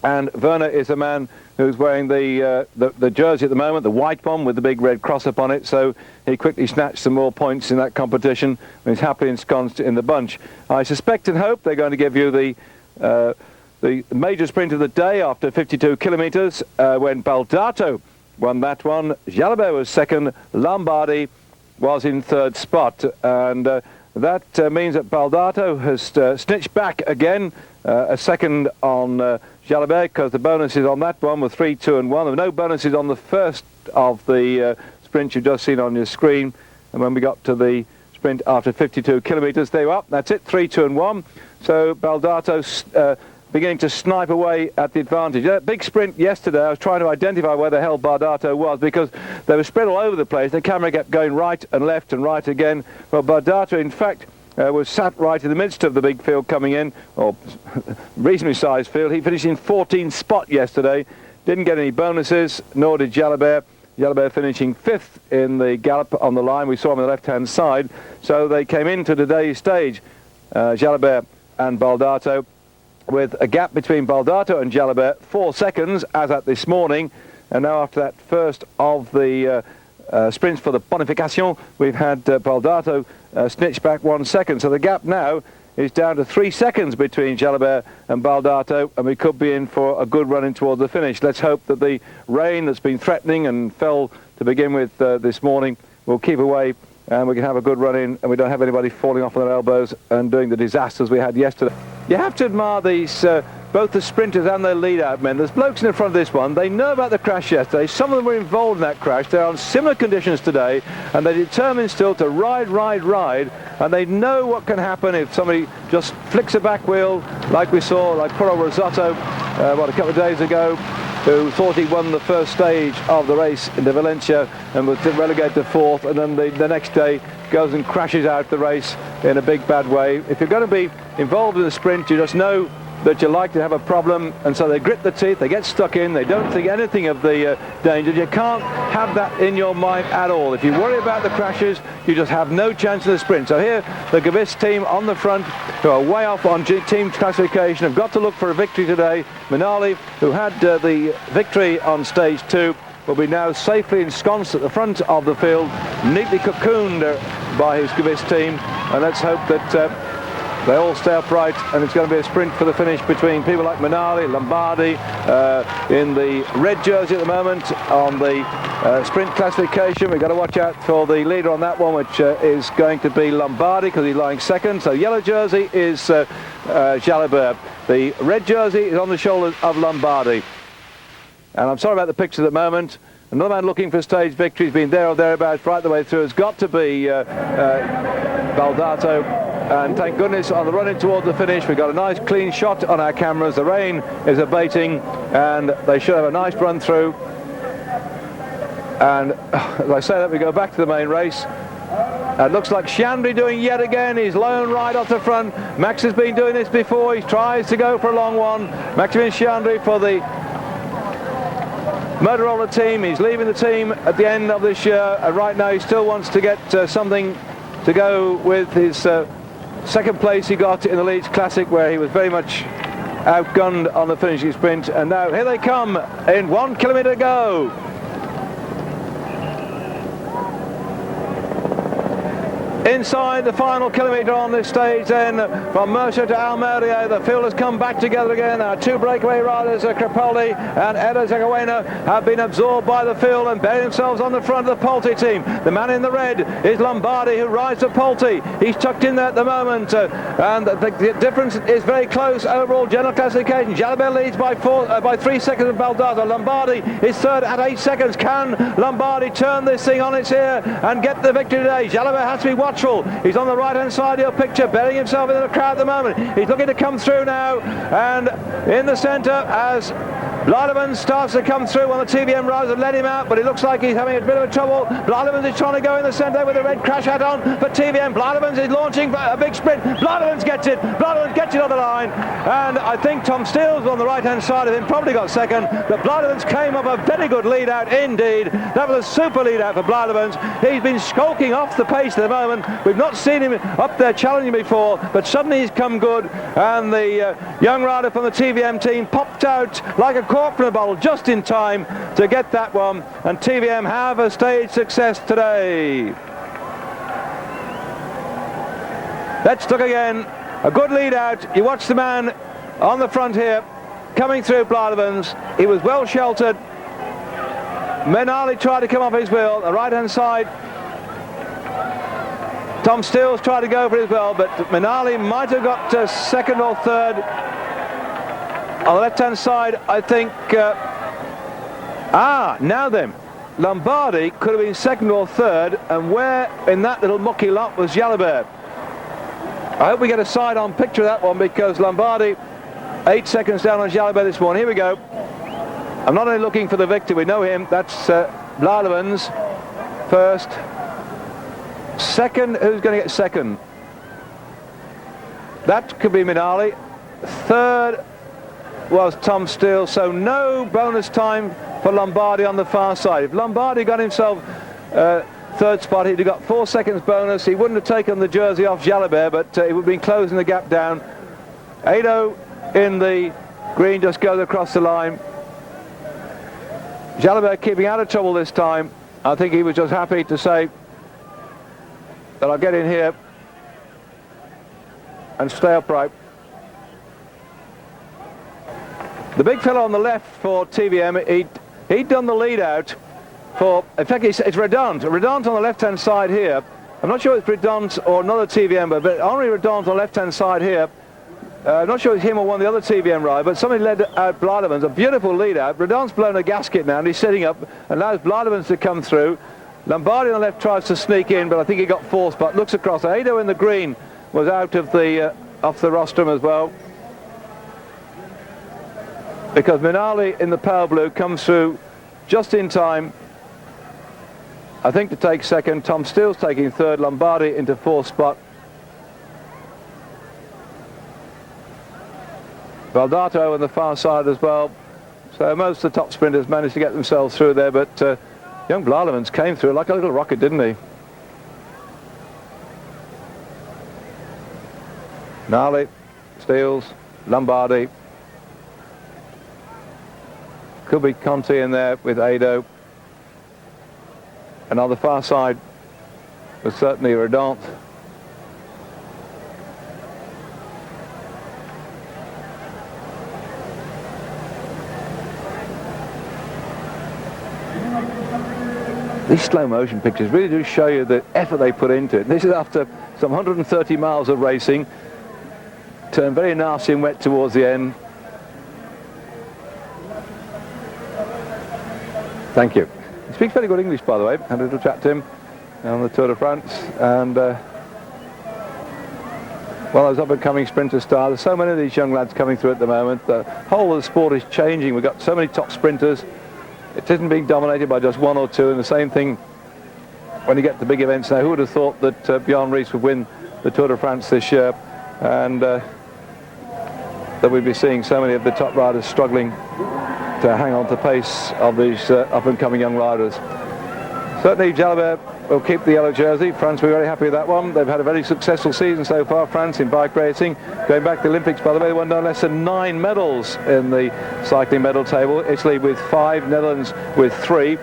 And Werner is a man who's wearing the jersey at the moment, the white one with the big red cross upon it, so he quickly snatched some more points in that competition and he's happily ensconced in the bunch. I suspect and hope they're going to give you the major sprint of the day after 52 kilometres when Baldato won that one. Jalabert was second, Lombardi was in third spot, and that means that Baldato has snitched back again, a second on Jalabert, because the bonuses on that one were 3, 2 and 1. There were no bonuses on the first of the sprint you've just seen on your screen, and when we got to the sprint after 52 kilometres, they were up. That's it, 3, 2 and 1. So Baldato beginning to snipe away at the advantage. That big sprint yesterday, I was trying to identify where the hell Baldato was, because they were spread all over the place. The camera kept going right and left and right again. Well, Baldato, in fact, was sat right in the midst of the big field coming in, or reasonably sized field. He finished in 14th spot yesterday, didn't get any bonuses, nor did Jalabert. Jalabert finishing 5th in the gallop on the line. We saw him on the left-hand side. So they came into today's stage, Jalabert and Baldato, with a gap between Baldato and Jalabert, 4 seconds, as at this morning. And now after that first of the sprints for the Bonification, we've had Baldato snitch back 1 second. So the gap now is down to 3 seconds between Jalabert and Baldato, and we could be in for a good run in towards the finish. Let's hope that the rain that's been threatening and fell to begin with this morning will keep away, and we can have a good run in, and we don't have anybody falling off on their elbows and doing the disasters we had yesterday. You have to admire these, both the sprinters and their lead-out men. There's blokes in the front of this one. They know about the crash yesterday. Some of them were involved in that crash. They're on similar conditions today, and they're determined still to ride, and they know what can happen if somebody just flicks a back wheel, like we saw, like poor old Risotto, a couple of days ago, who thought he won the first stage of the race in the Valencia and was relegated to fourth, and then the next day goes and crashes out the race in a big bad way. If you're going to be involved in a sprint, you just know that you're likely to have a problem, and so they grit the teeth, they get stuck in, they don't think anything of the danger. You can't have that in your mind at all. If you worry about the crashes, you just have no chance in the sprint. So here, the Gavis team on the front, who are way off on team classification, have got to look for a victory today. Minali, who had the victory on stage 2, will be now safely ensconced at the front of the field, neatly cocooned by his Gavis team, and let's hope that they all stay upright, and it's going to be a sprint for the finish between people like Minali, Lombardi, in the red jersey at the moment on the sprint classification. We've got to watch out for the leader on that one, which is going to be Lombardi, because he's lying second. So yellow jersey is Jalabert. The red jersey is on the shoulders of Lombardi. And I'm sorry about the picture at the moment. Another man looking for stage victory. He's been there or thereabouts right the way through. Has got to be Baldato. And thank goodness on the run-in towards the finish, we've got a nice clean shot on our cameras. The rain is abating, and they should have a nice run through. And as I say that, we go back to the main race. It looks like Chandri doing yet again his lone ride off the front. Max has been doing this before. He tries to go for a long one. Maximilian Chandri for the Motorola team. He's leaving the team at the end of this year. And right now he still wants to get something to go with his second place he got in the Leeds Classic, where he was very much outgunned on the finishing sprint. And now here they come in 1 kilometer to go. Inside the final kilometre on this stage then, from Murcia to Almeria, the field has come back together again. Our two breakaway riders, Crepoldi and Eder Zegawena, have been absorbed by the field and bury themselves on the front of the Polti team. The man in the red is Lombardi, who rides to Polti. He's tucked in there at the moment, and the difference is very close overall general classification. Jalabert leads by 3 seconds of Baldato. Lombardi is third at 8 seconds. Can Lombardi turn this thing on its ear and get the victory today? Jalabert has to be watchful. He's on the right hand side of your picture, burying himself in the crowd at the moment. He's looking to come through now, and in the centre as Blademans starts to come through. One of the TVM riders have let him out, but it looks like he's having a bit of trouble. Blademans is trying to go in the centre with a red crash hat on for TVM. Blademans is launching a big sprint. Blademans gets it. Blademans gets it on the line, and I think Tom Steele's on the right hand side of him, probably got second. But Blademans came up a very good lead out indeed. That was a super lead out for Blademans. He's been skulking off the pace at the moment. We've not seen him up there challenging before, but suddenly he's come good, and the young rider from the TVM team popped out like a cork from a bottle just in time to get that one, and TVM have a stage success today. Let's look again. A good lead out. You watch the man on the front here coming through Blademans. He was well sheltered. Minali tried to come off his wheel. The right hand side, Tom Steele's tried to go for it as well, but Minali might have got second or third. On the left-hand side, I think... now then, Lombardi could have been second or third, and where in that little mucky lot was Jalabert? I hope we get a side-on picture of that one, because Lombardi 8 seconds down on Jalabert this morning. Here we go. I'm not only looking for the victor, we know him. That's Blademans first. Second, who's going to get second? That could be Minali. Third was Tom Steele, so no bonus time for Lombardi on the far side. If Lombardi got himself third spot, he'd have got 4 seconds bonus. He wouldn't have taken the jersey off Jalabert, but he would have been closing the gap down. Ado in the green just goes across the line. Jalabert keeping out of trouble this time. I think he was just happy to say that I'll get in here and stay upright. The big fellow on the left for TVM, he'd done the lead out for, in fact it's Redant. Redant on the left hand side here. I'm not sure it's Redant or another TVM, but Henri Redant on the left hand side here I'm not sure it's him or one of the other TVM riders, but somebody led out Blademans, a beautiful lead out. Redon's blown a gasket now, and he's sitting up, allows Blademans to come through. Lombardi on the left tries to sneak in, but I think he got forced, but looks across. Ado in the green was out of the off the rostrum as well, because Minali in the pale blue comes through just in time, I think, to take second. Tom Steele's taking third, Lombardi into fourth spot. Baldato on the far side as well. So most of the top sprinters managed to get themselves through there, but young Blademans came through like a little rocket, didn't he? Nali, Steeles, Lombardi. Could be Conti in there with Ado. And on the far side was certainly Redon. These slow motion pictures really do show you the effort they put into it. This is after some 130 miles of racing. Turned very nasty and wet towards the end. Thank you. He speaks very good English, by the way. Had a little chat to him on the Tour de France. And well, those up-and-coming sprinter stars. There's so many of these young lads coming through at the moment. The whole of the sport is changing. We've got so many top sprinters. It isn't being dominated by just one or two. And the same thing when you get to big events now. Who would have thought that Bjarne Riis would win the Tour de France this year? And that we'd be seeing so many of the top riders struggling to hang on to pace of these up-and-coming young riders. Certainly Jalabert will keep the yellow jersey. France will be very happy with that one. They've had a very successful season so far, France, in bike racing. Going back to the Olympics, by the way, they won no less than 9 medals in the cycling medal table. Italy with 5, Netherlands with 3.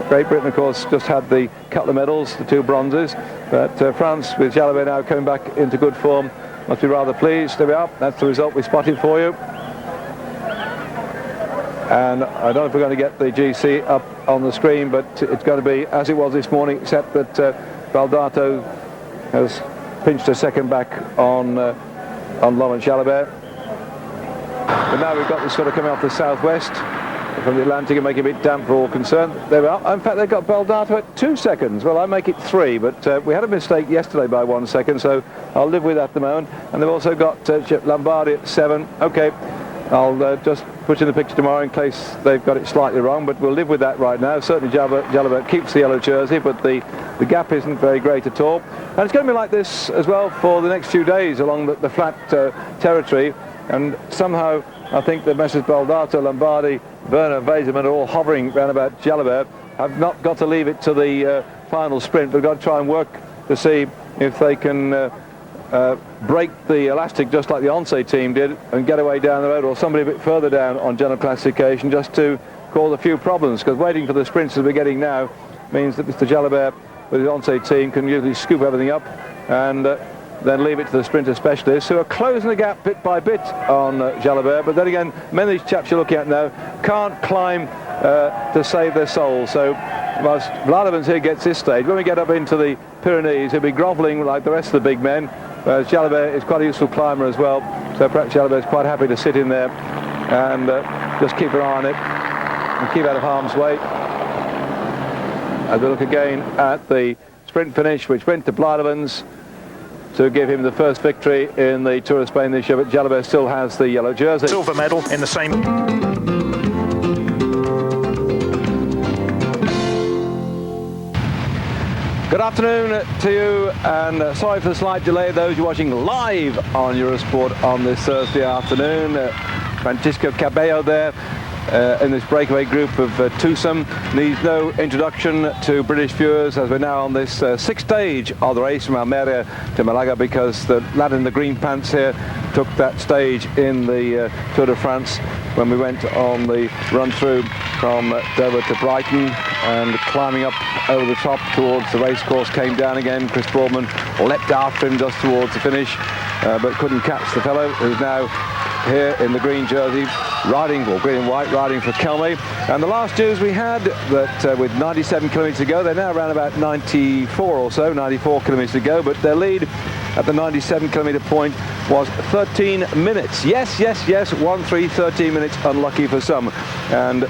Great Britain, of course, just had the couple of medals, the 2 bronzes. But France, with Jalabert now coming back into good form, must be rather pleased. There we are. That's the result we spotted for you. And I don't know if we're going to get the GC up on the screen, but it's going to be as it was this morning, except that Baldato has pinched a second back on Laurent Jalabert. But now we've got this sort of coming off the southwest from the Atlantic and making it a bit damp for all concerned. There we are. In fact, they've got Baldato at 2 seconds. Well, I make it 3, but we had a mistake yesterday by 1 second, so I'll live with that at the moment. And they've also got Lombardi at 7. Okay, I'll just put in the picture tomorrow in case they've got it slightly wrong, but we'll live with that right now. Certainly Jalabert keeps the yellow jersey, but the gap isn't very great at all. And it's going to be like this as well for the next few days along the flat territory. And somehow I think that Messrs Baldato, Lombardi, Werner, Weizmann are all hovering around about Jalabert. Have not got to leave it to the final sprint, but got to try and work to see if they can break the elastic just like the Once team did and get away down the road, or somebody a bit further down on general classification, just to cause a few problems, because waiting for the sprints as we're getting now means that Mr Jalabert with the Once team can usually scoop everything up and then leave it to the sprinter specialists, who are closing the gap bit by bit on Jalabert. But then again, many of these chaps you're looking at now can't climb to save their souls. So whilst Blademans here gets this stage, when we get up into the Pyrenees, he'll be grovelling like the rest of the big men. Whereas Jalabert is quite a useful climber as well, so perhaps Jalabert is quite happy to sit in there and just keep an eye on it and keep out of harm's way. As we look again at the sprint finish, which went to Blademans to give him the first victory in the Tour of Spain this year, but Jalabert still has the yellow jersey. Silver medal in the same... Good afternoon to you, and sorry for the slight delay, those who are watching live on Eurosport on this Thursday afternoon. Francisco Cabello there in this breakaway group of twosome needs no introduction to British viewers, as we're now on this 6th stage of the race from Almeria to Malaga, because the lad in the green pants here took that stage in the Tour de France when we went on the run through from Dover to Brighton, and climbing up over the top towards the race course, came down again. Chris Boardman leapt after him just towards the finish, but couldn't catch the fellow who's now here in the green jersey, riding, or green and white, riding for Kelme. And the last news we had, that with 97 kilometres to go, they're now around about 94 or so, 94 kilometres to go, but their lead at the 97 kilometer point was 13 minutes. Yes, 1-3, 13 minutes, unlucky for some. And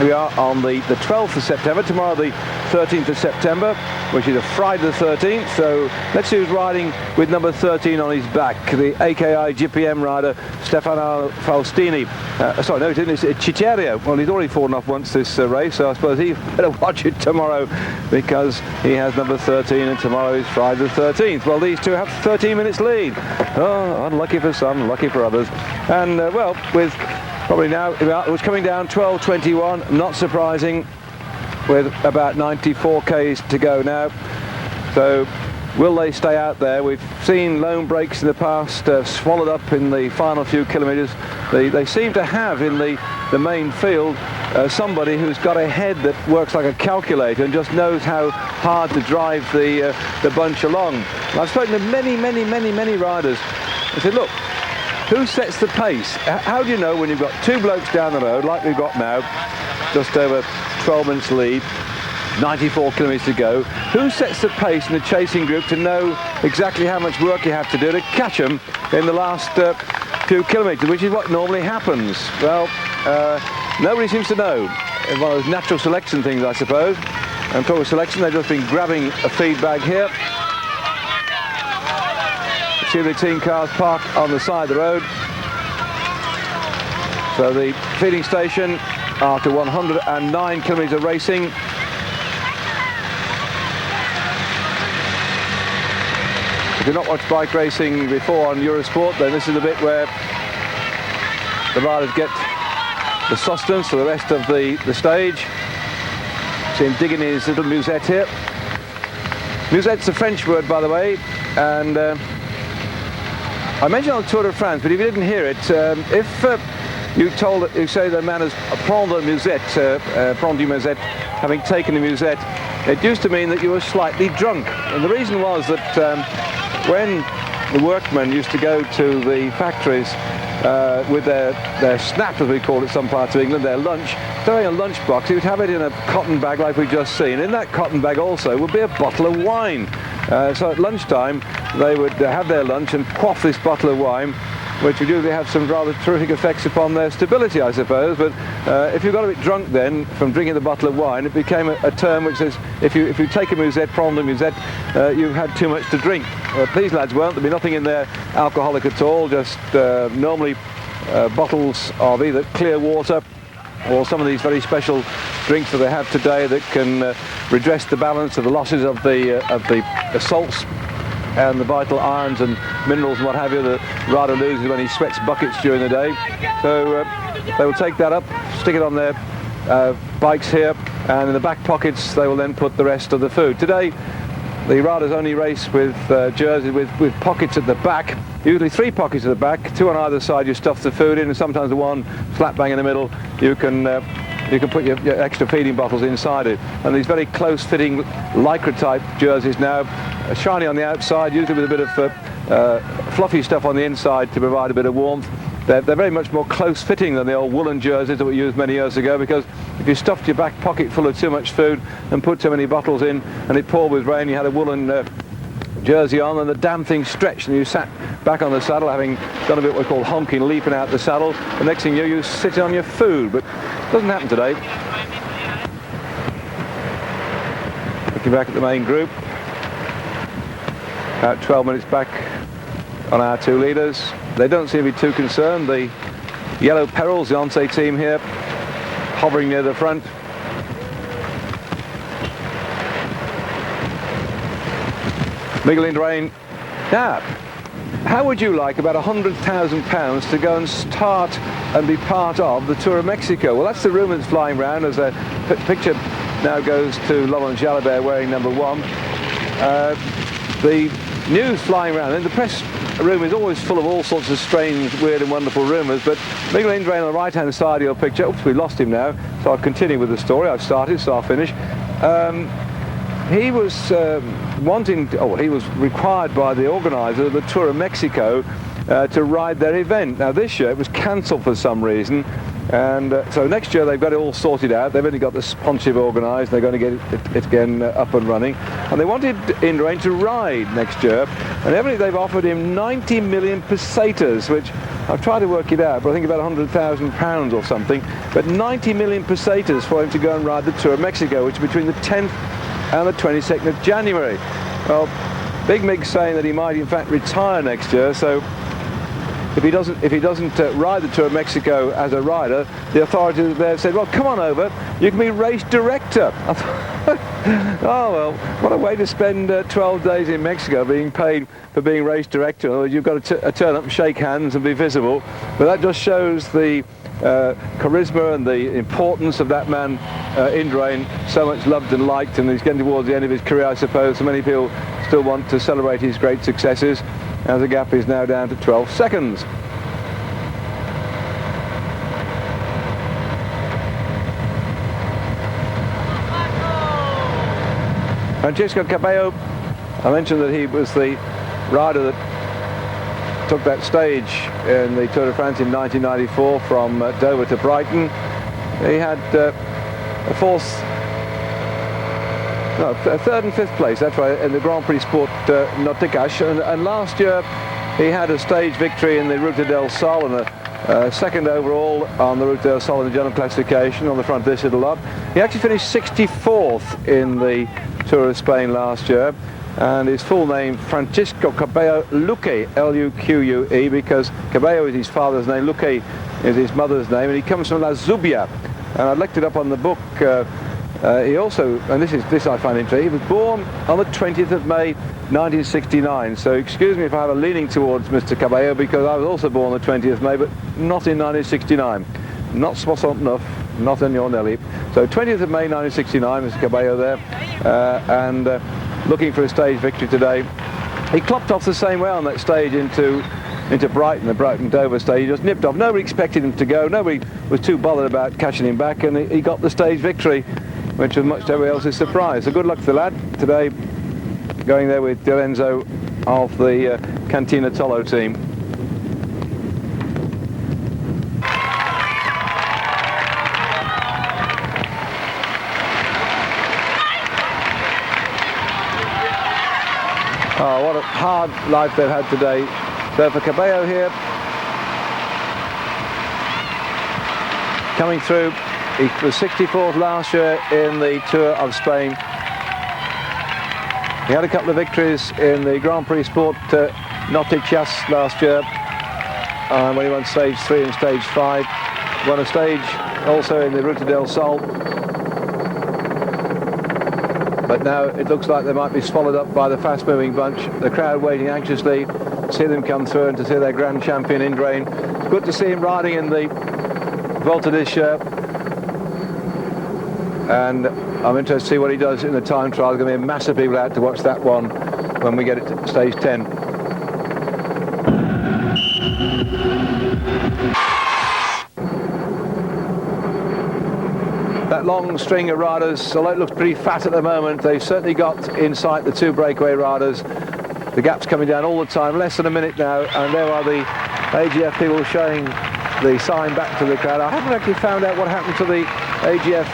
we are on the 12th of September, tomorrow the 13th of September, which is a Friday the 13th. So let's see who's riding with number 13 on his back, the AKI GPM rider, Stefano Faustini. Sorry, no, it's Cicierio. Well, he's already fallen off once this race, so I suppose he better watch it tomorrow because he has number 13 and tomorrow is Friday the 13th. Well, these two have 13 minutes lead. Oh, unlucky for some, lucky for others. And, well, with probably now, it was coming down 12:21, not surprising, with about 94 Ks to go now. So will they stay out there? We've seen lone breaks in the past, swallowed up in the final few kilometres. They seem to have in the main field somebody who's got a head that works like a calculator and just knows how hard to drive the bunch along. And I've spoken to many riders. I said, look, who sets the pace? How do you know when you've got two blokes down the road, like we've got now, just over 12 minutes lead, 94 kilometres to go, who sets the pace in the chasing group to know exactly how much work you have to do to catch them in the last few kilometres, which is what normally happens? Well, nobody seems to know. It's one of those natural selection things, I suppose. And talking of selection, they've just been grabbing a feed bag here. See the team cars parked on the side of the road. So the feeding station, after 109 kilometres of racing, if you've not watched bike racing before on Eurosport, then this is the bit where the riders get the sustenance for the rest of the stage. See him digging his little musette here. Musette's a French word, by the way, and I mentioned on the Tour de France, but if you didn't hear it, if you say the man has prendre du musette, having taken the musette, it used to mean that you were slightly drunk. And the reason was that when the workmen used to go to the factories with their snap, as we call it some parts of England, their lunch, throwing a lunch box, he would have it in a cotton bag like we've just seen. In that cotton bag also would be a bottle of wine. So at lunchtime they would have their lunch and quaff this bottle of wine, which would usually have some rather terrific effects upon their stability, I suppose. But if you got a bit drunk then from drinking the bottle of wine, it became a term which says if you take a musette, prendre musette, you've had too much to drink. These lads weren't. There'd be nothing in there alcoholic at all, just normally bottles of either clear water or some of these very special drinks that they have today that can redress the balance of the losses of the salts and the vital irons and minerals and what have you that rider loses when he sweats buckets during the day. So they will take that up, stick it on their bikes here, and in the back pockets they will then put the rest of the food. Today the riders only race with jerseys with pockets at the back, usually 3 pockets at the back, 2 on either side. You stuff the food in, and sometimes the one flat bang in the middle you can put your extra feeding bottles inside it. And these very close-fitting lycra type jerseys now, shiny on the outside, usually with a bit of fluffy stuff on the inside to provide a bit of warmth. They're very much more close-fitting than the old woolen jerseys that were used many years ago, because if you stuffed your back pocket full of too much food and put too many bottles in and it poured with rain, you had a woolen jersey on and the damn thing stretched and you sat back on the saddle having done a bit what we call honking, leaping out the saddle. The next thing you sit on your food, but it doesn't happen today. Looking back at the main group, about 12 minutes back on our 2 leaders. They don't seem to be too concerned. The Yellow Perils, the Once team here, hovering near the front. Miguel Indurain. Now, how would you like about £100,000 to go and start and be part of the Tour of Mexico? Well, that's the rumour that's flying around as a picture now goes to Laurent Jalabert wearing number 1. The news flying around, and the press room is always full of all sorts of strange, weird and wonderful rumours, but Miguel Indurain on the right hand side of your picture, oops, we lost him now, so I'll continue with the story. I've started, so I'll finish. He was he was required by the organiser of the Tour of Mexico to ride their event. Now this year it was cancelled for some reason, And so next year they've got it all sorted out. They've only got the sponsorship organised. They're going to get it again up and running. And they wanted Indurain to ride next year. And evidently they've offered him 90 million pesetas, which I've tried to work it out, but I think about £100,000 or something. But 90 million pesetas for him to go and ride the Tour of Mexico, which is between the 10th and the 22nd of January. Well, Big Mig's saying that he might in fact retire next year. So if he doesn't ride the Tour of Mexico as a rider, the authorities there said, well, come on over, you can be race director. Oh, well, what a way to spend 12 days in Mexico being paid for being race director. In other words, you've got to turn up and shake hands and be visible. But that just shows the charisma and the importance of that man, Indurain, so much loved and liked, and he's getting towards the end of his career, I suppose. So many people still want to celebrate his great successes, as the gap is now down to 12 seconds. Francisco Cabello, I mentioned that he was the rider that took that stage in the Tour de France in 1994 from Dover to Brighton. He had a third and fifth place, that's right, in the Grand Prix Sport Nauticas, and last year he had a stage victory in the Ruta del Sol and a second overall on the Ruta del Sol in the general classification. On the front this little lot, he actually finished 64th in the Tour of Spain last year, and his full name Francisco Cabello Luque, L-U-Q-U-E, because Cabello is his father's name, Luque is his mother's name, and he comes from La Zubia. And I looked it up on the book. He also, and this I find interesting, he was born on the 20th of May 1969, so excuse me if I have a leaning towards Mr. Cabello, because I was also born on the 20th of May, but not in 1969. Not 69, not in your Nelly. So 20th of May 1969, Mr. Cabello there, and looking for a stage victory today. He clopped off the same way on that stage into Brighton, the Brighton-Dover stage. He just nipped off. Nobody expected him to go. Nobody was too bothered about catching him back, and he got the stage victory, which was much to everybody else's surprise. So good luck to the lad today, going there with Di Lorenzo of the Cantina Tolo team. Oh, what a hard life they've had today. So for Cabello here, coming through, he was 64th last year in the Tour of Spain. He had a couple of victories in the Grand Prix Sport Nauticas last year, when he won stage 3 and stage 5. Won a stage also in the Ruta del Sol. But now it looks like they might be swallowed up by the fast-moving bunch. The crowd waiting anxiously to see them come through and to see their grand champion Indurain. It's good to see him riding in the Vuelta this year. And I'm interested to see what he does in the time trial. There's going to be a mass of people out to watch that one when we get it to stage 10. That long string of riders, although it looks pretty fat at the moment, they've certainly got in sight the two breakaway riders. The gap's coming down all the time, less than a minute now, and there are the AGF people showing the sign back to the crowd. I haven't actually found out what happened to the AGF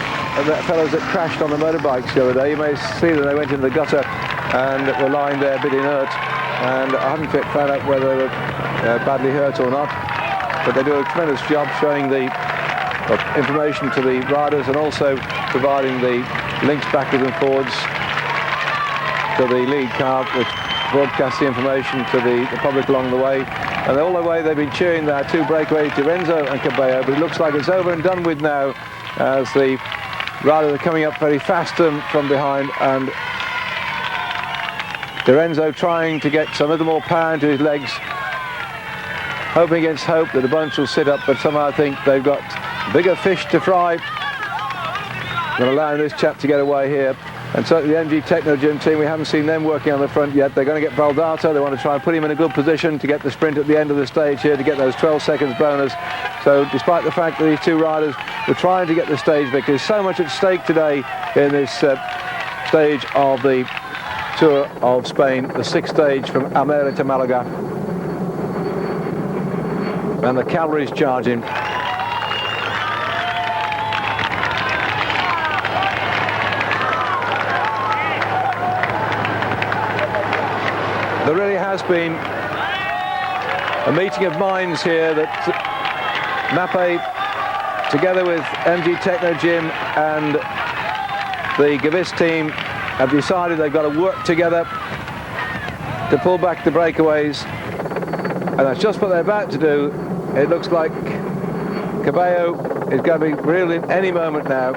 fellows that crashed on the motorbikes the other day. You may see that they went into the gutter and were lying there a bit inert, and I haven't found out whether they were badly hurt or not, but they do a tremendous job showing the information to the riders and also providing the links backwards and forwards to the lead car, which broadcasts the information to the public along the way. And all the way they've been cheering their two breakaways, Di Lorenzo and Cabello, but it looks like it's over and done with now, as the riders are coming up very fast from behind, and Di Lorenzo trying to get some little more power into his legs, hoping against hope that the bunch will sit up, but somehow I think they've got bigger fish to fry than allowing this chap to get away here. And certainly the MG Technogym team, we haven't seen them working on the front yet. They're going to get Baldato. They want to try and put him in a good position to get the sprint at the end of the stage here, to get those 12 seconds bonus. So despite the fact that these two riders were trying to get the stage victory, there's so much at stake today in this stage of the Tour of Spain, the sixth stage from Almere to Malaga. And the cavalry's charging. just been a meeting of minds here that Mapei, together with MG Techno Gym and the Gewiss team, have decided they've got to work together to pull back the breakaways, and that's just what they're about to do. It looks like Cabello is going to be reeling any moment now.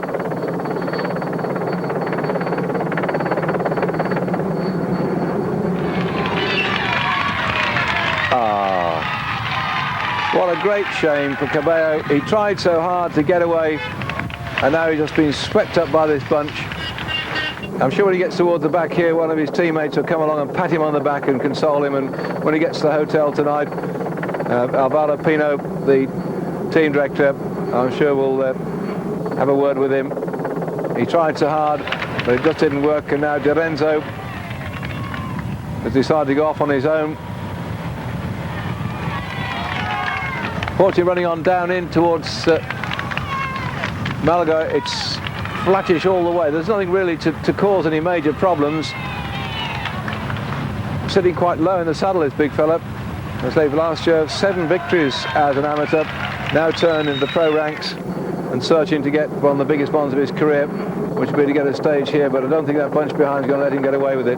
What a great shame for Cabello. He tried so hard to get away, and now he's just been swept up by this bunch. I'm sure when he gets towards the back here, one of his teammates will come along and pat him on the back and console him, and when he gets to the hotel tonight, Alvaro Pino, the team director, I'm sure will have a word with him. He tried so hard, but it just didn't work, and now Lorenzo has decided to go off on his own. Fortunately, running on down in towards Malaga, it's flattish all the way. There's nothing really to cause any major problems. Sitting quite low in the saddle, this big fella. As they've last year 7 victories as an amateur, now turned into the pro ranks and searching to get one of the biggest ones of his career, which would be to get a stage here, but I don't think that bunch behind is going to let him get away with it.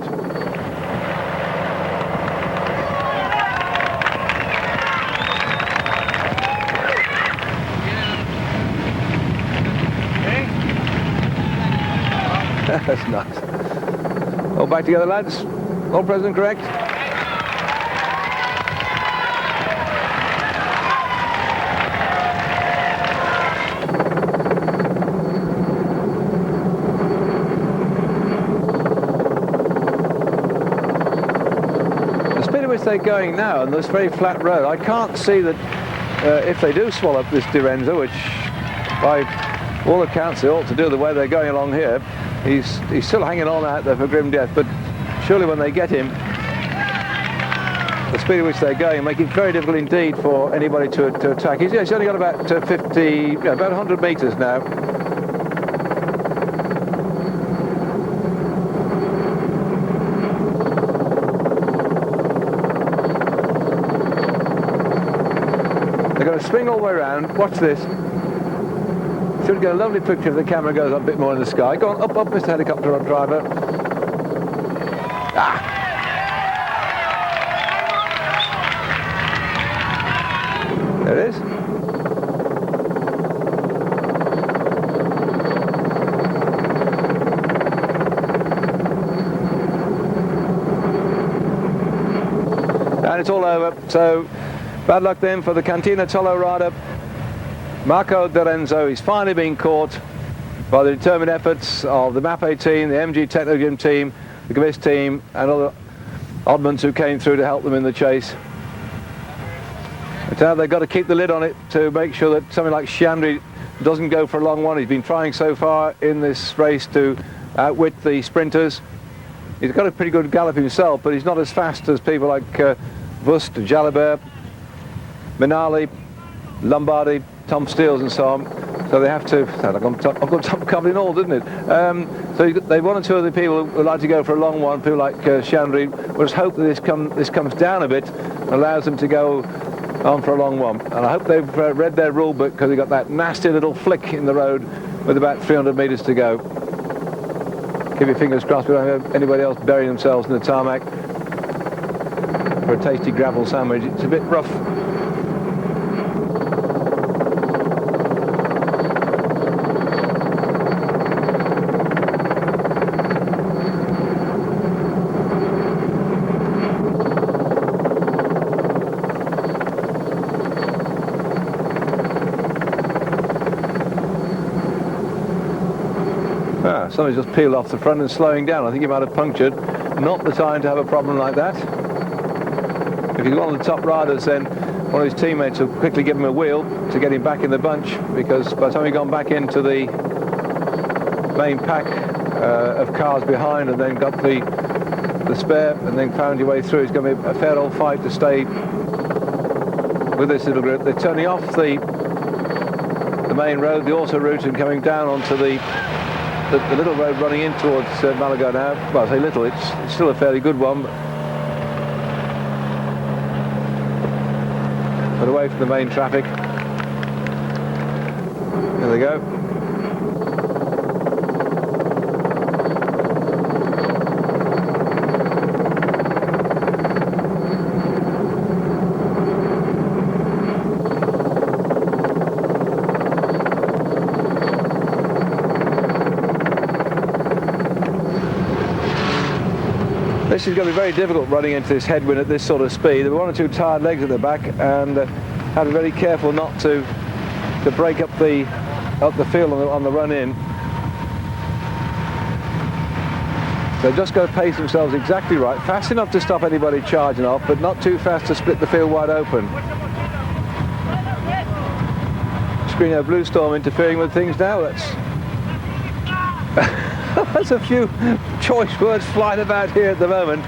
That's nice. All back together, lads. All present, correct? The speed at which they're going now on this very flat road, I can't see that if they do swallow up this Lorenzo, which by all accounts they ought to do the way they're going along here. He's still hanging on out there for grim death, but surely when they get him, the speed at which they're going make it very difficult indeed for anybody to attack. He's only got about 50, about 100 metres now. They're going to swing all the way around. Watch this. Should get a lovely picture if the camera goes up a bit more in the sky. Go on, up, Mr. Helicopter driver. Ah! There it is. And it's all over. So, bad luck then for the Cantina Tolo rider. Marco Lorenzo is finally being caught by the determined efforts of the Mapei team, the MG Techno Gym team, the Gewiss team, and other oddments who came through to help them in the chase. But now they've got to keep the lid on it to make sure that something like Chandri doesn't go for a long one. He's been trying so far in this race to outwit the sprinters. He's got a pretty good gallop himself, but he's not as fast as people like Vust, Jalabert, Minali, Lombardi, Tom Steels and so on, so they have to. I've got Tom covered in all, didn't it? So they one or two other people who would like to go for a long one. People like Chandri. We'll just hope that this comes down a bit, and allows them to go on for a long one. And I hope they've read their rule book, because they've got that nasty little flick in the road with about 300 metres to go. Keep your fingers crossed we don't have anybody else burying themselves in the tarmac for a tasty gravel sandwich. It's a bit rough. Somebody's just peeled off the front and slowing down. I think he might have punctured. Not the time to have a problem like that. If he's one of the top riders, then one of his teammates will quickly give him a wheel to get him back in the bunch, because by the time he's gone back into the main pack of cars behind and then got the spare and then found your way through, it's going to be a fair old fight to stay with this little group. They're turning off the main road, the auto route, and coming down onto the little road running in towards Malaga now. Well, I say little, it's still a fairly good one. but away from the main traffic. There they go. This is going to be very difficult running into this headwind at this sort of speed. There were one or two tired legs at the back, and had to be very careful not to break up the field on the run in. They've just got to pace themselves exactly right, fast enough to stop anybody charging off, but not too fast to split the field wide open. Skriniar Bluestorm interfering with things now. There's a few choice words flying about here at the moment.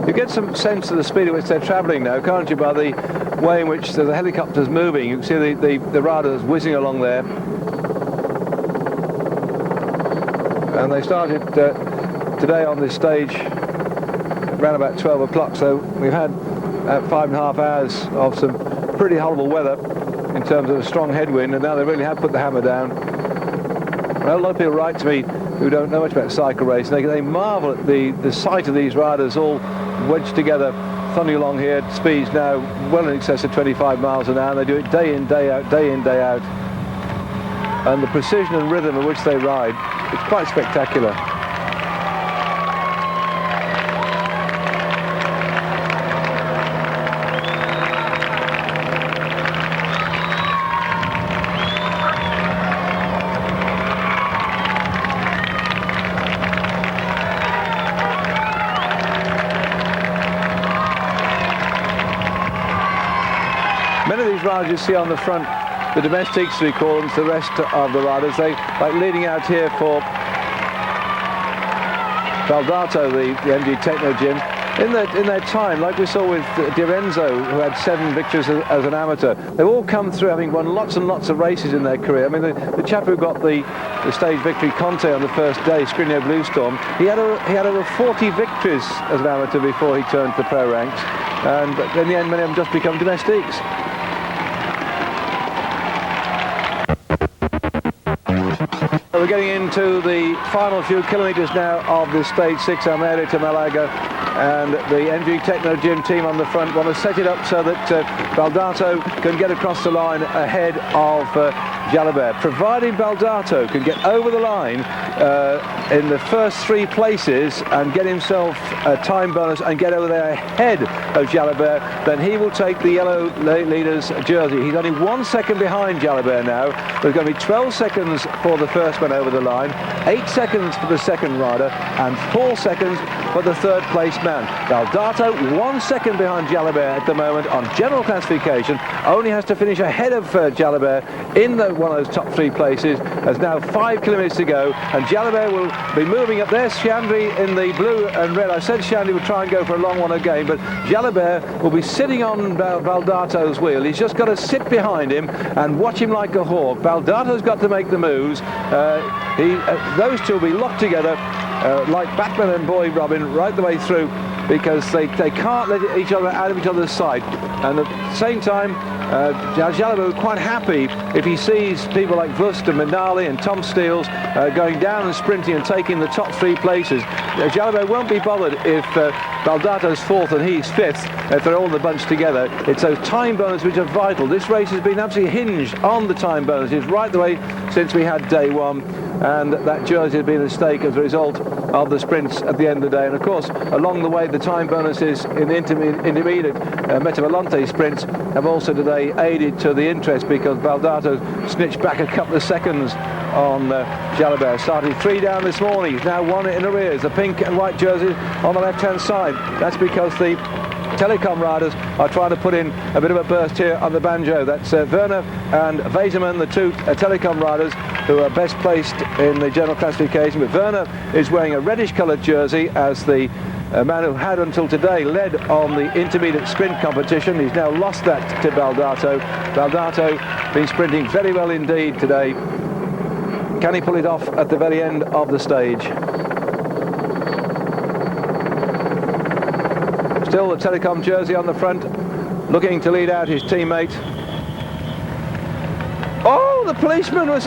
You get some sense of the speed at which they're travelling now, can't you, by the way in which the helicopter's moving. You can see the radars whizzing along there. And they started today on this stage around about 12 o'clock, so we've had 5.5 hours of some pretty horrible weather in terms of a strong headwind, and now they really have put the hammer down. And a lot of people write to me who don't know much about cycle racing. They marvel at the sight of these riders all wedged together, thundering along here at speeds now well in excess of 25 miles an hour, and they do it day in, day out, day in, day out. And the precision and rhythm at which they ride, it's quite spectacular. Many of these riders you see on the front, the domestics we call them, to the rest of the riders, they like leading out here for Baldato, the MG Techno Gym. In their time, like we saw with Di Renzo, who had 7 victories as an amateur, they've all come through having won lots and lots of races in their career. I mean, the chap who got the stage victory, Conte, on the first day, Skriniar Bluestorm, he had over 40 victories as an amateur before he turned to the pro ranks, and in the end many of them just become domestiques. We're getting into the final few kilometres now of this stage 6, Almeria to Malaga, and the MG Techno Gym team on the front want to set it up so that Baldato can get across the line ahead of Jalabert. Providing Baldato can get over the line in the first 3 places and get himself a time bonus and get over there ahead of Jalabert, then he will take the yellow leader's jersey. He's only 1 second behind Jalabert now. There's going to be 12 seconds for the first man over the line, 8 seconds for the second rider, and 4 seconds for the third place man. Baldato 1 second behind Jalabert at the moment on general classification, only has to finish ahead of Jalabert in one of those top 3 places. There's now 5 kilometres to go, and Jalabert will be moving up. There's Chandri in the blue and red. I said Chandri would try and go for a long one again, but Jalabert will be sitting on Baldato's wheel. He's just got to sit behind him and watch him like a hawk. Baldato's got to make the moves. Those two will be locked together like Batman and Boy Robin right the way through, because they can't let each other out of each other's sight. And at the same time, Jalabert is quite happy if he sees people like Vust and Minali and Tom Steels going down and sprinting and taking the top 3 places. Jalabert won't be bothered if Baldato's 4th and he's 5th, if they're all in the bunch together. It's those time bonuses which are vital. This race has been absolutely hinged on the time bonuses right the way since we had day 1, and that jersey has been at stake as a result of the sprints at the end of the day. And of course, along the way, the time bonuses in the intermediate Metavolante sprints have also today aided to the interest, because Baldato snitched back a couple of seconds on Jalabert. Started 3 down this morning. He's now 1 in arrears. The pink and white jerseys on the left-hand side. That's because the Telecom riders are trying to put in a bit of a burst here on the banjo. That's Werner and Wesemann, the 2 Telecom riders who are best placed in the general classification. But Werner is wearing a reddish coloured jersey as the a man who had until today led on the intermediate sprint competition. He's now lost that to Baldato. Baldato been sprinting very well indeed today. Can he pull it off at the very end of the stage? Still the Telecom jersey on the front, looking to lead out his teammate. Oh, the policeman was...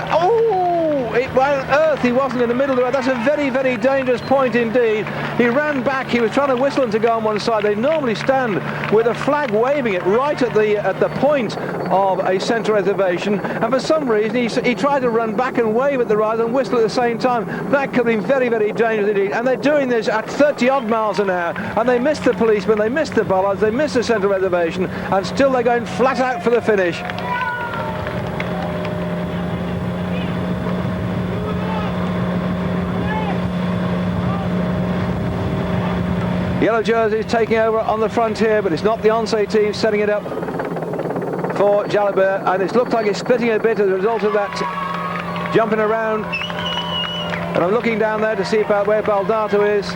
Why on earth he wasn't in the middle of it? That's a very, very dangerous point indeed. He ran back. He was trying to whistle him to go on one side. They normally stand with a flag waving it right at the point of a centre reservation. And for some reason, he tried to run back and wave at the rider and whistle at the same time. That could be very, very dangerous indeed. And they're doing this at 30-odd miles an hour. And they missed the policeman, they missed the bollards, they missed the centre reservation. And still they're going flat out for the finish. Yellow jerseys taking over on the front here, but it's not the Once team setting it up for Jalabert, and it's looked like it's splitting a bit as a result of that jumping around. And I'm looking down there to see about where Baldato is.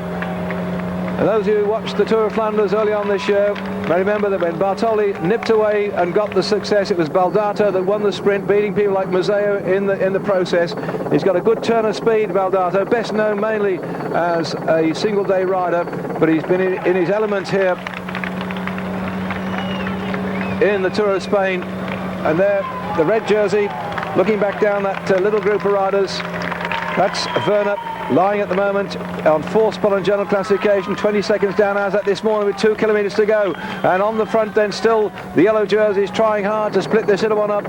And those who watched the Tour of Flanders early on this year may remember that when Bartoli nipped away and got the success, it was Baldato that won the sprint, beating people like Mazzeo in the process. He's got a good turn of speed, Baldato, best known mainly as a single-day rider, but he's been in his element here in the Tour of Spain. And there, the red jersey, looking back down that little group of riders. That's Werner, lying at the moment on 4th spot on general classification, 20 seconds down as at this morning with 2 kilometres to go. And on the front then still the yellow jerseys trying hard to split this little one up,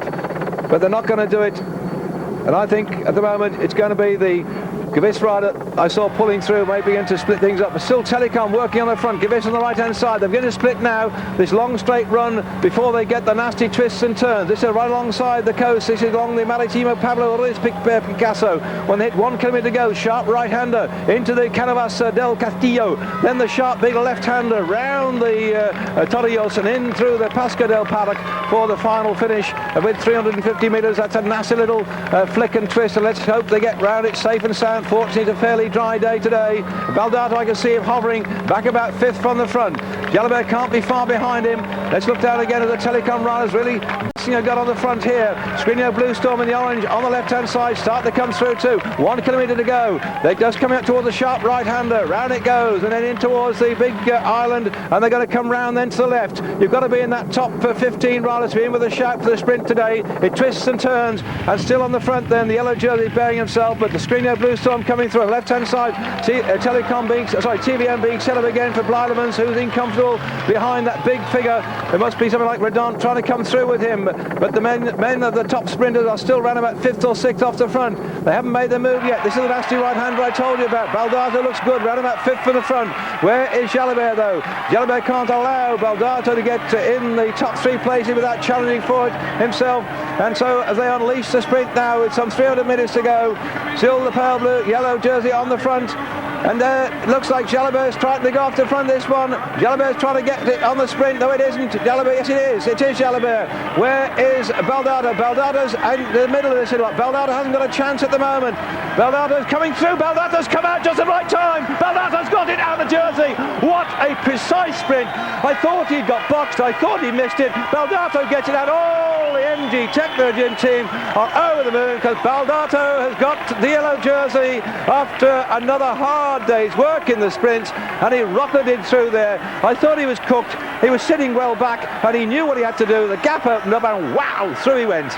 but they're not going to do it. And I think at the moment it's going to be the Gewiss rider I saw pulling through, may begin to split things up. But still Telecom working on the front, Gewiss on the right hand side. They're going to split now, this long straight run before they get the nasty twists and turns. This is right alongside the coast. This is along the Maritimo Pablo Ruiz Picasso. When they hit 1 kilometre to go, sharp right hander into the Canovas del Castillo. Then the sharp big left hander round the Torrijos and in through the Pasca del Parc for the final finish with 350 metres. That's a nasty little flick and twist, and let's hope they get round it safe and sound. Fortunately, it's a fairly dry day today. Baldato, I can see him hovering back about 5th from the front. Jalabert can't be far behind him. Let's look down again at the Telecom riders really got on the front here. Scrigno Blue Storm in the orange on the left hand side, start to come through too. 1 kilometre to go. They just coming up towards the sharp right hander. Round it goes and then in towards the big island, and they're going to come round then to the left. You've got to be in that top 15 riders to be in with a shout for the sprint today. It twists and turns, and still on the front then the yellow jersey bearing himself, but the Scrigno Blue Storm coming through on the left hand side. TVM being set up again for Blylemans, who's incomfortable behind that big figure. There must be something like Redon trying to come through with him, but the men of the top sprinters are still round about 5th or 6th off the front. They haven't made their move yet. This is the nasty right hander I told you about. Baldato looks good, round about 5th from the front. Where is Jalabert though? Jalabert can't allow Baldato to get in the top 3 places without challenging for it himself. And so as they unleash the sprint now with some 300 minutes to go, still the pale blue, yellow jersey on the front. And it looks like Jalabert's trying to go off the front of this one. Jalabert's trying to get it on the sprint. No, it isn't. Jalabert, yes, it is. It is Jalabert. Where is Baldato? Baldato's in the middle of this. Baldato hasn't got a chance at the moment. Baldato's coming through. Baldato's come out just at the right time. Baldato's got it out of the jersey. What a precise sprint. I thought he'd got boxed. I thought he missed it. Baldato gets it out. All the MG Technogen team are over the moon because Baldato has got the yellow jersey after another hard day's work in the sprints, and he rocketed through there. I thought he was cooked. He was sitting well back and he knew what he had to do. The gap opened up and wow, through he went.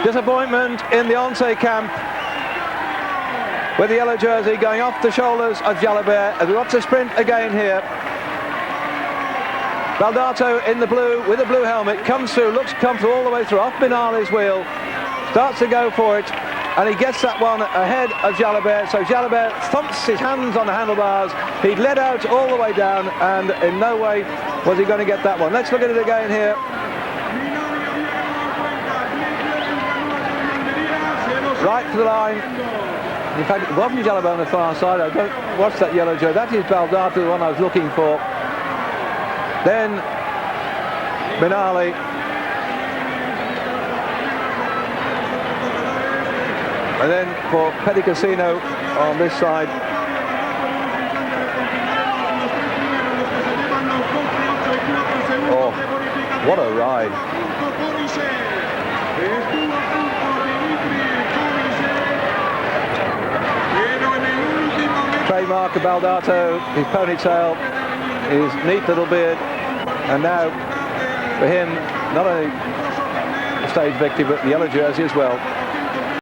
Disappointment in the Once camp with the yellow jersey going off the shoulders of Jalabert as we watch the sprint again here. Baldato in the blue with a blue helmet comes through, looks comfortable all the way through, off Binali's wheel, starts to go for it, and he gets that one ahead of Jalabert. So Jalabert thumps his hands on the handlebars. He'd led out all the way down, and in no way was he going to get that one. Let's look at it again here. Right to the line. In fact, it wasn't Jalabert on the far side. I don't watch that yellow jersey. That is Baldato, the one I was looking for. Then Binali. And then for Petit Casino on this side, oh, what a ride. Trademark of Baldato, his ponytail, his neat little beard, and now for him, not only the stage victory but the yellow jersey as well.